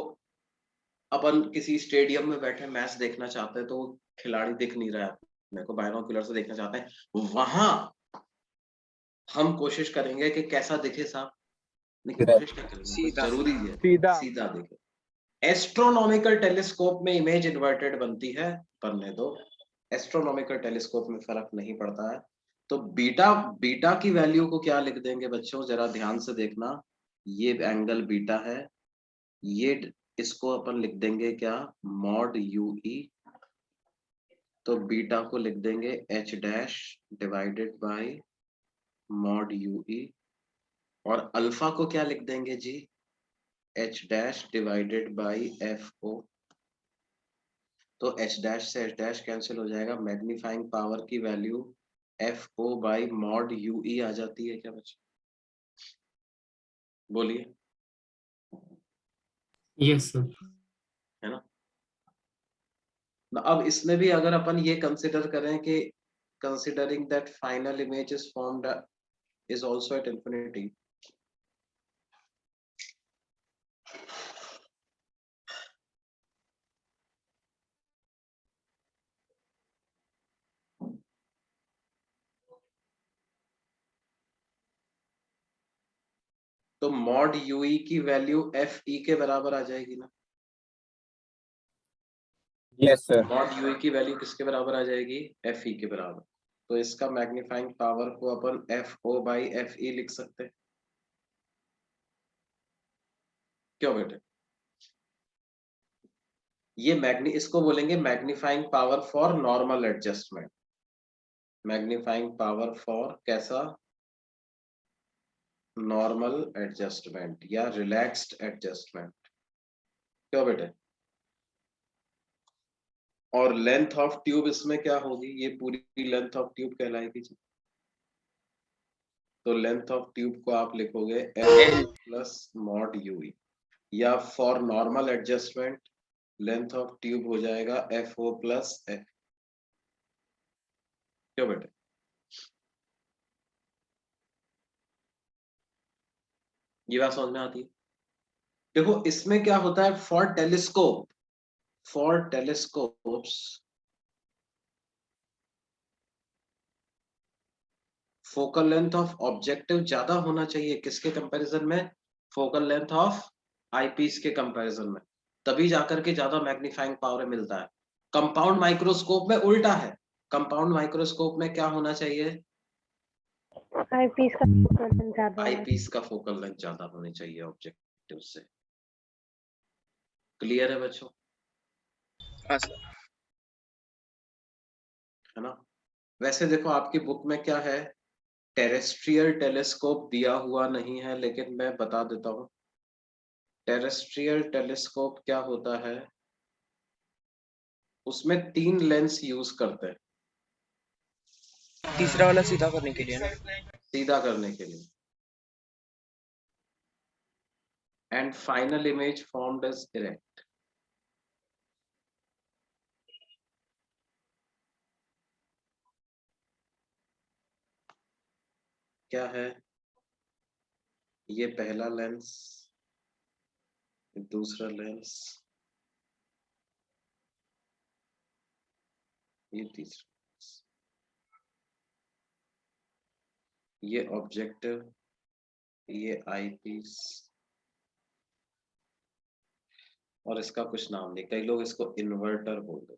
Speaker 2: अपन किसी स्टेडियम में बैठे मैच देखना चाहते हैं, तो वो खिलाड़ी दिख नहीं रहा है, मेरे को बाइनोक्यूलर से देखना चाहते हैं, वहां हम कोशिश करेंगे कि कैसा दिखे साहब, लेकिन कोशिश क्या करेंगे,
Speaker 4: सीधा।
Speaker 2: जरूरी है
Speaker 7: सीधा।
Speaker 2: सीधा दिखे। एस्ट्रोनॉमिकल टेलीस्कोप में इमेज इन्वर्टेड बनती है, बनने दो। एस्ट्रोनॉमिकल टेलीस्कोप में फर्क नहीं पड़ता है। तो बीटा, बीटा की वैल्यू को क्या लिख देंगे बच्चों, जरा ध्यान से देखना। ये एंगल बीटा है, ये इसको अपन लिख देंगे क्या, मॉड यू ई। तो बीटा को लिख देंगे h dash divided by mod u e, और अल्फा को क्या लिख देंगे जी, h dash divided by f o. तो एच डैश से एच डैश कैंसिल हो जाएगा, मैग्नीफाइंग पावर की value f o by mod u e आ जाती है क्या बच्चे, बोलिए,
Speaker 8: यस सर।
Speaker 2: है ना। अब इसमें भी अगर अपन ये कंसिडर करें कि considering that final image is formed is also at infinity, तो मॉड यूई की वैल्यू एफ ई के बराबर आ जाएगी ना।
Speaker 5: Yes sir.
Speaker 2: मॉड यूई की वैल्यू किसके बराबर आ जाएगी, एफ ई के बराबर। तो इसका मैग्नीफाइंग पावर को अपन f o by f e लिख सकते हैं, क्यों बेटे? ये इसको बोलेंगे magnifying power for normal adjustment. Magnifying power for कैसा, नॉर्मल एडजस्टमेंट या रिलैक्स्ड एडजस्टमेंट, क्यों बेटे? और लेंथ ऑफ ट्यूब इसमें क्या होगी, ये पूरी लेंथ ऑफ ट्यूब कहलाएगी जी। तो लेंथ ऑफ ट्यूब को आप लिखोगे एल प्लस मॉड यूई, या for normal adjustment length of tube हो जाएगा एफ ओ प्लस एफ, क्यों बेटे? ये बात समझ में आती है? देखो इसमें क्या होता है, for telescope, for telescopes focal length of objective ज्यादा होना चाहिए किसके कंपैरिजन में, फोकल लेंथ ऑफ आईपीस के कंपैरिजन में, तभी जाकर के ज्यादा मैग्नीफाइंग पावर मिलता है। कंपाउंड माइक्रोस्कोप में उल्टा है, कंपाउंड माइक्रोस्कोप में क्या होना चाहिए,
Speaker 1: आईपीस का फोकल लेंथ ज्यादा होना
Speaker 2: आईपीस का फोकल लेंथ ज्यादा होनी चाहिए ऑब्जेक्टिव से। क्लियर है बच्चों,
Speaker 4: हाँ सर।
Speaker 2: है ना। वैसे देखो आपकी बुक में क्या है, टेरेस्ट्रियल टेलीस्कोप दिया हुआ नहीं है, लेकिन मैं बता देता हूं टेरेस्ट्रियल टेलीस्कोप क्या होता है। उसमें 3 लेंस यूज करते हैं
Speaker 4: तीसरा वाला सीधा करने के लिए ना।
Speaker 2: सीधा करने के लिए, and final image formed as erect. क्या है, ये पहला लेंस, दूसरा लेंस, ये तीसरा, ये ऑब्जेक्टिव, ये आईपीस, और इसका कुछ नाम नहीं, कई लोग इसको इन्वर्टर बोलते।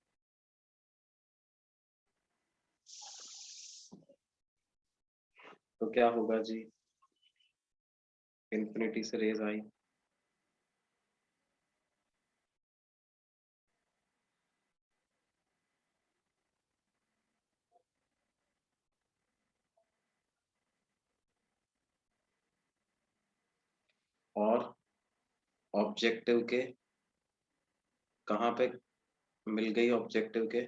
Speaker 2: तो क्या होगा जी, इंफिनिटी से रेज आई, और ऑब्जेक्टिव के कहाँ पे मिल गई, ऑब्जेक्टिव के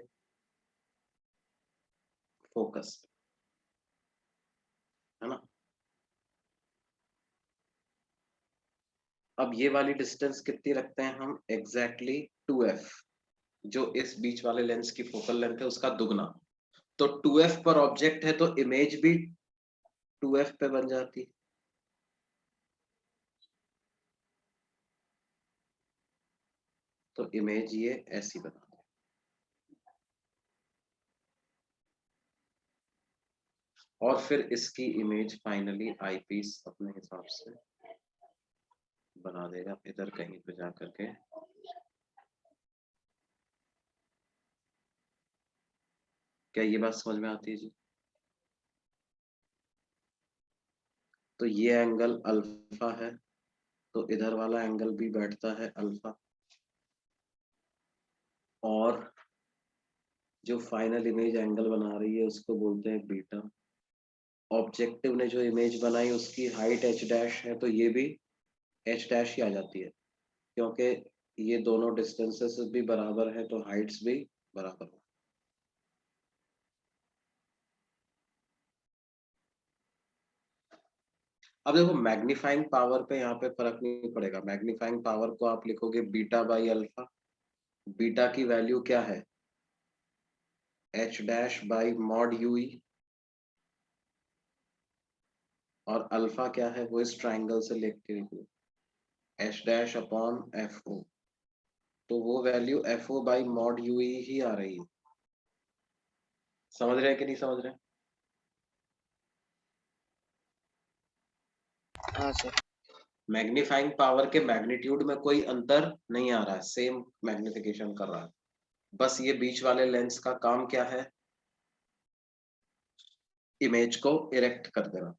Speaker 2: फोकस, है ना। अब ये वाली डिस्टेंस कितनी रखते हैं हम, एग्जैक्टली 2f, जो इस बीच वाले लेंस की फोकल लेंथ है उसका दुगना। तो 2f पर ऑब्जेक्ट है तो इमेज भी 2f पे बन जाती। तो इमेज ये ऐसी बना, और फिर इसकी इमेज फाइनली आईपीस अपने हिसाब से बना देगा इधर कहीं पे जा करके। क्या ये बात समझ में आती है जी। तो ये एंगल अल्फा है, तो इधर वाला एंगल भी बैठता है अल्फा, और जो फाइनल इमेज एंगल बना रही है उसको बोलते हैं बीटा। ऑब्जेक्टिव ने जो इमेज बनाई उसकी हाइट एच डैश है, तो ये भी एच डैश ही आ जाती है, क्योंकि ये दोनों डिस्टेंसेस भी बराबर है तो हाइट्स भी बराबर है। अब देखो मैग्नीफाइंग पावर पे यहाँ पे फर्क नहीं पड़ेगा, मैग्नीफाइंग पावर को आप लिखोगे बीटा बाई अल्फा। बीटा की वैल्यू क्या है, h dash by mod u e, और अल्फा क्या है, वो इस ट्राइंगल से लेके h dash upon f o, तो वो value f o by mod u e ही आ रही है। समझ रहे हैं कि नहीं समझ रहे हैं।
Speaker 4: हाँ सर।
Speaker 2: मैग्नीफाइंग पावर के मैग्नीट्यूड में कोई अंतर नहीं आ रहा है, सेम मैग्निफिकेशन कर रहा है, बस ये बीच वाले लेंस का काम क्या है, इमेज को इरेक्ट कर देना,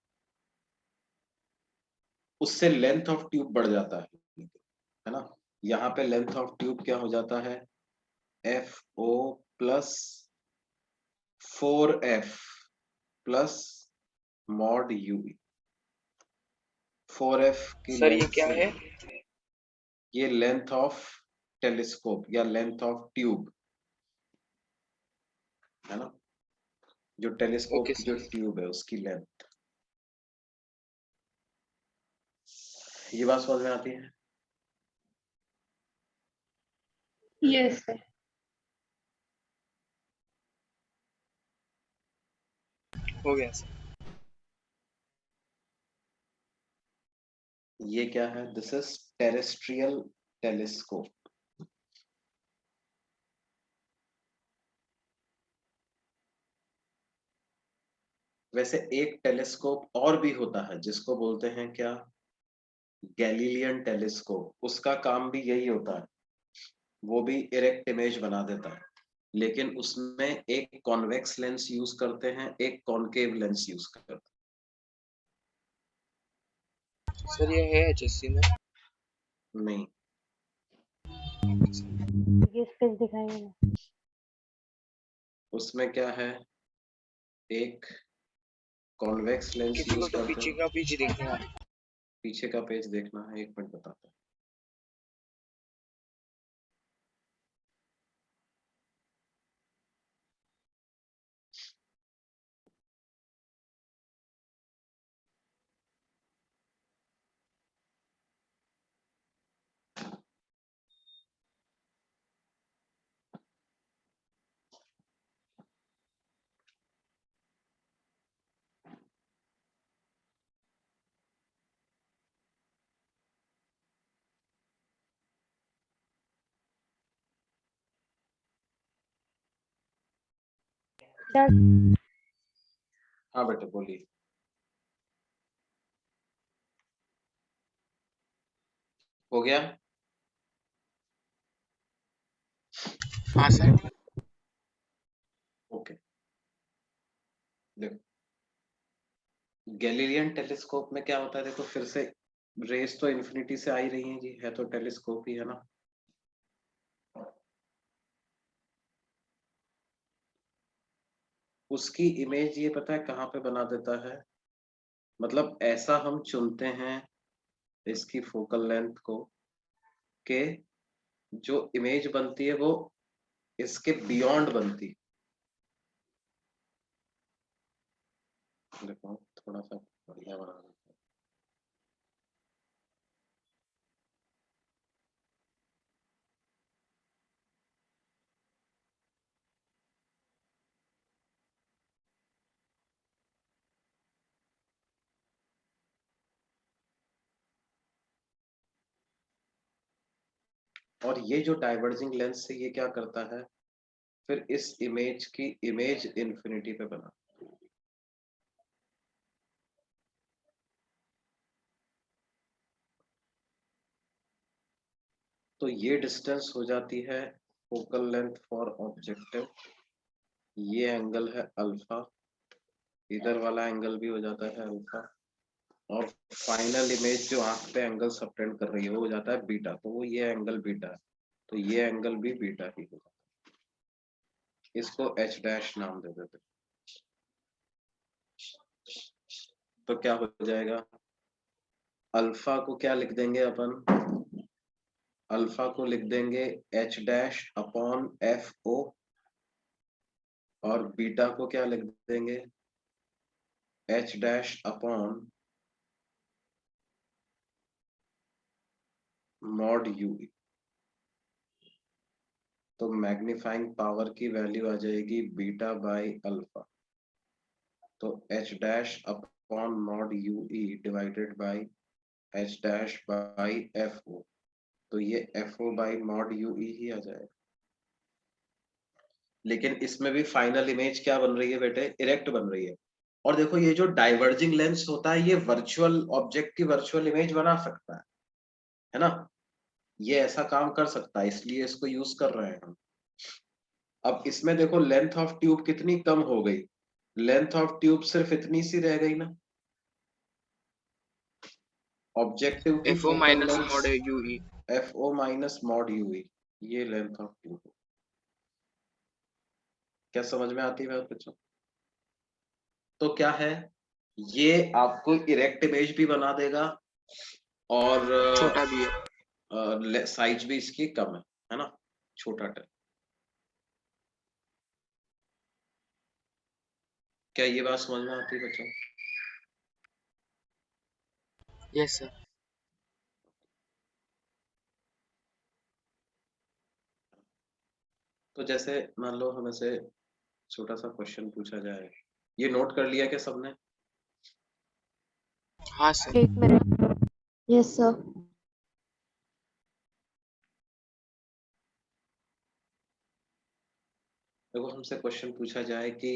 Speaker 2: उससे लेंथ ऑफ ट्यूब बढ़ जाता है ना। यहाँ पे लेंथ ऑफ ट्यूब क्या हो जाता है, F O plus 4f plus mod U. 4f की
Speaker 4: सर ये
Speaker 2: लेंथ
Speaker 4: क्या
Speaker 2: से,
Speaker 4: है?
Speaker 2: ये लेंथ ऑफ टेलीस्कोप या लेंथ ऑफ ट्यूब है ना, जो टेलीस्कोप
Speaker 4: ओके
Speaker 2: की जो
Speaker 4: सर।
Speaker 2: ट्यूब है उसकी लेंथ। ये बात समझ में आती है।
Speaker 1: Yes sir.
Speaker 4: हो गया सर।
Speaker 2: ये क्या है, दिस इज टेरेस्ट्रियल टेलीस्कोप। वैसे एक टेलीस्कोप और भी होता है जिसको बोलते हैं क्या, गैलीलियन टेलीस्कोप। उसका काम भी यही होता है, वो भी इरेक्ट इमेज बना देता है, लेकिन उसमें एक कॉन्वेक्स लेंस यूज करते हैं, एक कॉनकेव लेंस यूज करते हैं।
Speaker 4: सर ये है HSC में?
Speaker 2: नहीं,
Speaker 1: ये स्पेस दिखाएंगे ना।
Speaker 2: उसमें क्या है, एक कॉन्वेक्स लेंस
Speaker 4: किसी को
Speaker 2: यूज
Speaker 4: तो
Speaker 2: करते
Speaker 4: पीछे
Speaker 2: हैं।
Speaker 4: का पेज देखना है।
Speaker 2: पीछे का पेज देखना है, एक मिनट बताते हैं।
Speaker 1: सर
Speaker 2: हाँ बेटे बोलिए। हो गया?
Speaker 4: हाँ सर।
Speaker 2: ओके, देखो गैलीलियन टेलीस्कोप में क्या होता है, देखो फिर से रेस तो इन्फिनिटी से आ ही रही है जी, है तो टेलीस्कोप ही है ना। उसकी इमेज ये पता है कहाँ पे बना देता है, मतलब ऐसा हम चुनते हैं इसकी फोकल लेंथ को के जो इमेज बनती है वो इसके बियॉन्ड बनती है। देखो थोड़ा सा बढ़िया बना देते हैं। और ये जो डाइवर्जिंग लेंस से ये क्या करता है, फिर इस इमेज की इमेज इन्फिनिटी पे बना। तो ये डिस्टेंस हो जाती है फोकल लेंथ फॉर ऑब्जेक्टिव, ये एंगल है अल्फा, इधर वाला एंगल भी हो जाता है अल्फा, और फाइनल इमेज जो आंख पे एंगल सबटेंड कर रही है वो हो जाता है बीटा, तो वो ये एंगल बीटा है, तो ये एंगल भी बीटा ही होगा। इसको एच डैश नाम दे देते, तो क्या हो जाएगा, अल्फा को क्या लिख देंगे अपन, अल्फा को लिख देंगे h dash upon f o, और बीटा को क्या लिख देंगे h dash upon mod u. तो मैग्नीफाइंग पावर की वैल्यू आ जाएगी बीटा बाई अल्फा, तो h dash upon mod u e divided by h dash by f o, तो ये f o by mod u e ही आ जाएगा। लेकिन इसमें भी फाइनल इमेज क्या बन रही है बेटे, इरेक्ट बन रही है। और देखो ये जो डाइवर्जिंग लेंस होता है ये वर्चुअल ऑब्जेक्ट की वर्चुअल इमेज बना सकता है ना, ये ऐसा काम कर सकता है, इसलिए इसको यूज कर रहे हैं हम। अब इसमें देखो लेंथ ऑफ ट्यूब कितनी कम हो गई, लेंथ ऑफ ट्यूब सिर्फ इतनी सी रह गई ना, ऑब्जेक्टिव की
Speaker 4: FO
Speaker 2: focal
Speaker 4: minus
Speaker 2: length
Speaker 4: mod UE।
Speaker 2: F O minus mod u e, ये लेंथ ऑफ ट्यूब। क्या समझ में आती है बात बच्चों? तो क्या है, ये आपको इरेक्ट इमेज भी बना देगा और
Speaker 4: छोटा भी है।
Speaker 2: साइज भी इसकी कम है ना, छोटा टेल। क्या ये बात समझ में आती है बच्चों?
Speaker 4: Yes sir.
Speaker 2: तो जैसे मान लो हमें से छोटा सा क्वेश्चन पूछा जाए, ये नोट कर लिया क्या सबने?
Speaker 4: हाँ सर।
Speaker 3: एक मिनट। Yes sir.
Speaker 2: देखो हमसे क्वेश्चन पूछा जाए कि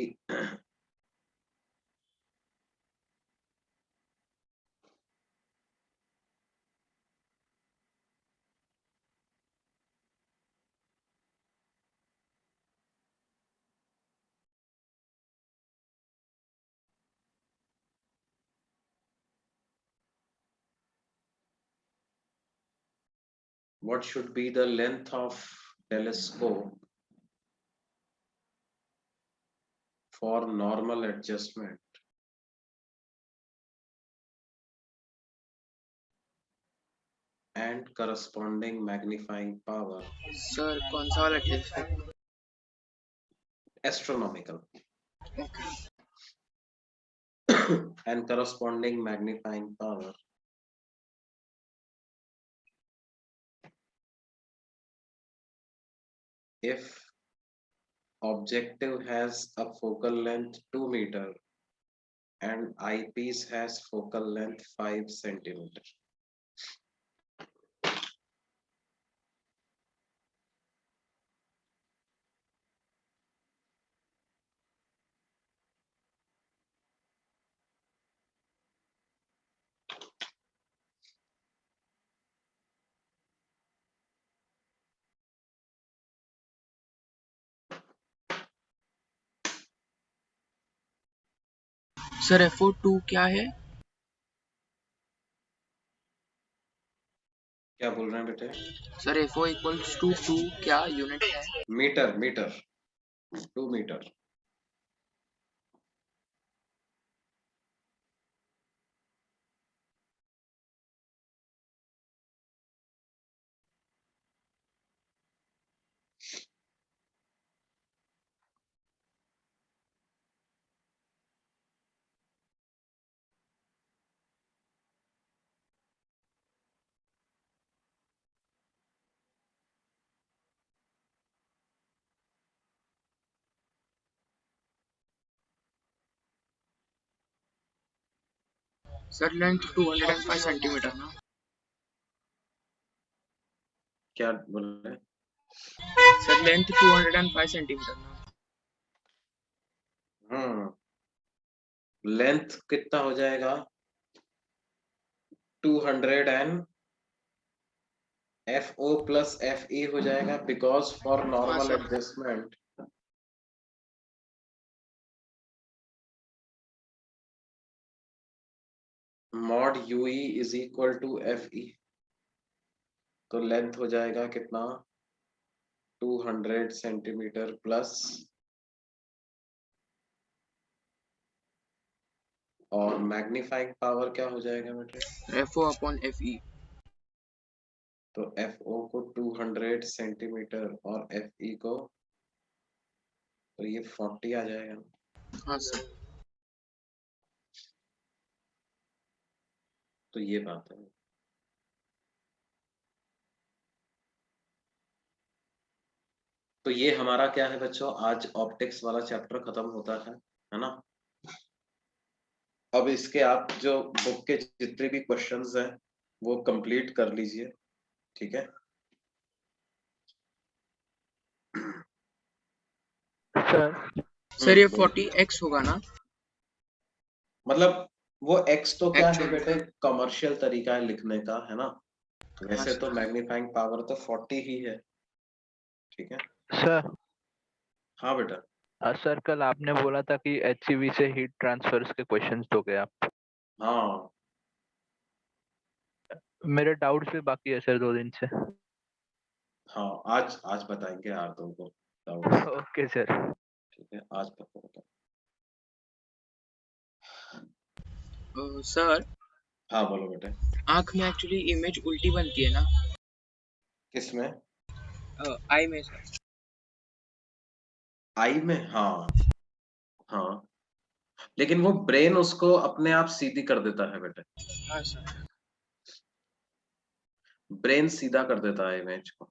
Speaker 2: what should be the length of telescope for normal adjustment? And corresponding magnifying power.
Speaker 4: Sir, कौन सा वाला telescope?
Speaker 2: Astronomical. And corresponding magnifying power. If objective has a focal length 2 meter and eyepiece has focal length 5 centimeter.
Speaker 4: Sir FO2 क्या है?
Speaker 2: क्या बोल रहे हैं बेटे?
Speaker 4: सर FO equals to 2 क्या यूनिट है?
Speaker 2: Metre, metre, 2 metre.
Speaker 4: Sir length 205 centimetre ना?
Speaker 2: क्या बोल रहे हैं?
Speaker 4: सर लेंथ 205 सेंटीमीटर ना?
Speaker 2: लेंथ कितना हो जाएगा? 200 एंड FO plus FE हो जाएगा because for normal
Speaker 4: sir.
Speaker 2: adjustment mod UE is equal to FE. तो लेंथ हो जाएगा कितना? 200 सेंटीमीटर प्लस और मैग्नीफाइंग पावर क्या हो जाएगा बेटे?
Speaker 4: FO upon FE.
Speaker 2: तो FO को 200 सेंटीमीटर और FE को तो ये 40 आ जाएगा ना?
Speaker 4: हाँ सर.
Speaker 2: तो ये बात है. तो ये हमारा क्या है बच्चों? आज ऑप्टिक्स वाला चैप्टर खत्म होता है ना? अब इसके आप जो बुक के जितने भी क्वेश्चंस हैं वो कंप्लीट कर लीजिए, ठीक है?
Speaker 4: सर ये 40x होगा ना?
Speaker 2: मतलब वो x तो क्या है
Speaker 4: Actual.
Speaker 2: बेटे? कमर्शियल तरीका है लिखने का, है ना? वैसे
Speaker 4: हाँ,
Speaker 2: तो मैग्नीफाइंग पावर तो 40 ही है, ठीक है?
Speaker 9: सर.
Speaker 2: हाँ बेटा.
Speaker 9: सर कल आपने बोला था कि HCV से हीट ट्रांसफर्स के क्वेश्चंस दोगे आप.
Speaker 2: हाँ
Speaker 9: मेरे डाउट्स भी बाकी है सर 2 दिन से.
Speaker 2: हाँ आज बताएंगे यार तुमको डाउट्स,
Speaker 9: ओके सर.
Speaker 2: ठीक है? आज बताओ.
Speaker 4: सर
Speaker 2: हाँ बोलो बेटे.
Speaker 4: आंख में एक्चुअली इमेज उल्टी बनती है ना?
Speaker 2: किसमें?
Speaker 4: आई में सर.
Speaker 2: आई में? हाँ हाँ, लेकिन वो ब्रेन उसको अपने आप सीधी कर देता है बेटे.
Speaker 4: हाँ सर.
Speaker 2: ब्रेन सीधा कर देता है इमेज को.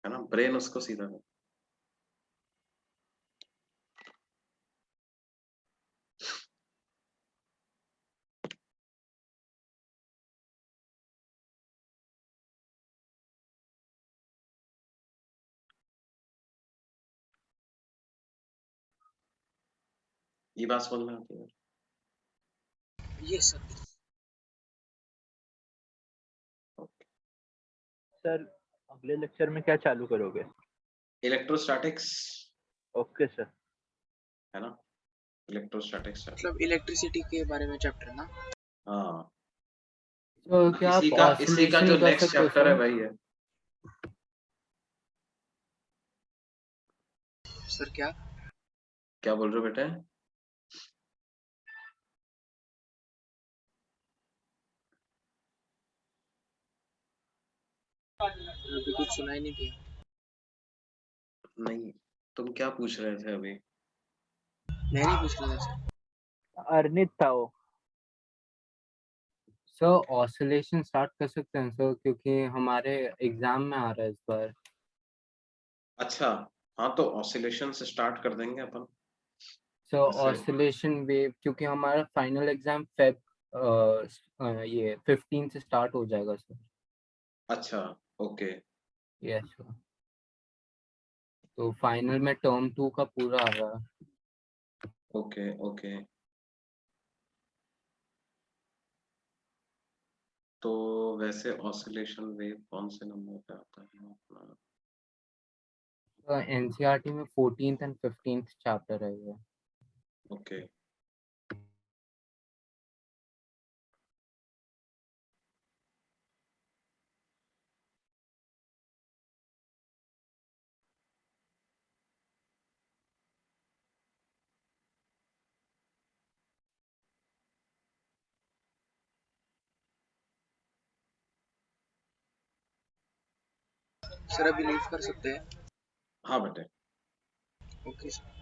Speaker 2: है ना? ब्रेन उसको सीधा कर. ये बात समझ में आती है?
Speaker 4: Yes sir.
Speaker 9: सर अगले लेक्चर में क्या चालू करोगे?
Speaker 2: Electrostatics,
Speaker 9: okay sir.
Speaker 2: है ना? इलेक्ट्रोस्टैटिक्स है।
Speaker 4: मतलब इलेक्ट्रिसिटी के बारे में चैप्टर ना।
Speaker 2: हाँ,
Speaker 8: तो क्या आप
Speaker 2: इसी का जो
Speaker 8: ऑसिलेशन कर
Speaker 2: नेक्स्ट
Speaker 8: सकते हो
Speaker 2: चैप्टर है
Speaker 8: सर?
Speaker 2: वही है।
Speaker 4: सर क्या?
Speaker 2: क्या बोल रहे हो बेटे?
Speaker 4: अभी कुछ सुनाई नहीं दिया।
Speaker 2: नहीं, तुम क्या पूछ रहे थे अभी?
Speaker 4: मैं नहीं पूछ रहा था सर।
Speaker 9: अर्नित था वो।
Speaker 8: सर ऑसिलेशन स्टार्ट कर सकते हैं सर, क्योंकि हमारे एग्जाम में आ रहा है इस बार।
Speaker 2: अच्छा, हाँ तो ऑसिलेशन से स्टार्ट कर देंगे अपन।
Speaker 8: सर
Speaker 2: वैसे
Speaker 8: ऑसिलेशन वेव, क्योंकि हमारा फाइनल एग्जाम फेब ये 15 से स्टार्ट हो जाएगा सर।
Speaker 2: अच्छा, ओके।
Speaker 8: Yes sir. तो फाइनल में टर्म 2 का पूरा आ रहा है।
Speaker 2: ओके ओके, तो वैसे ऑसिलेशन वेव कौन से नंबर पे आता है अपना?
Speaker 8: एनसीईआरटी में 14th एंड 15th चैप्टर है ये।
Speaker 2: ओके,
Speaker 4: सर अभी लीव कर सकते हैं?
Speaker 2: हाँ बेटे।
Speaker 4: Okay sir.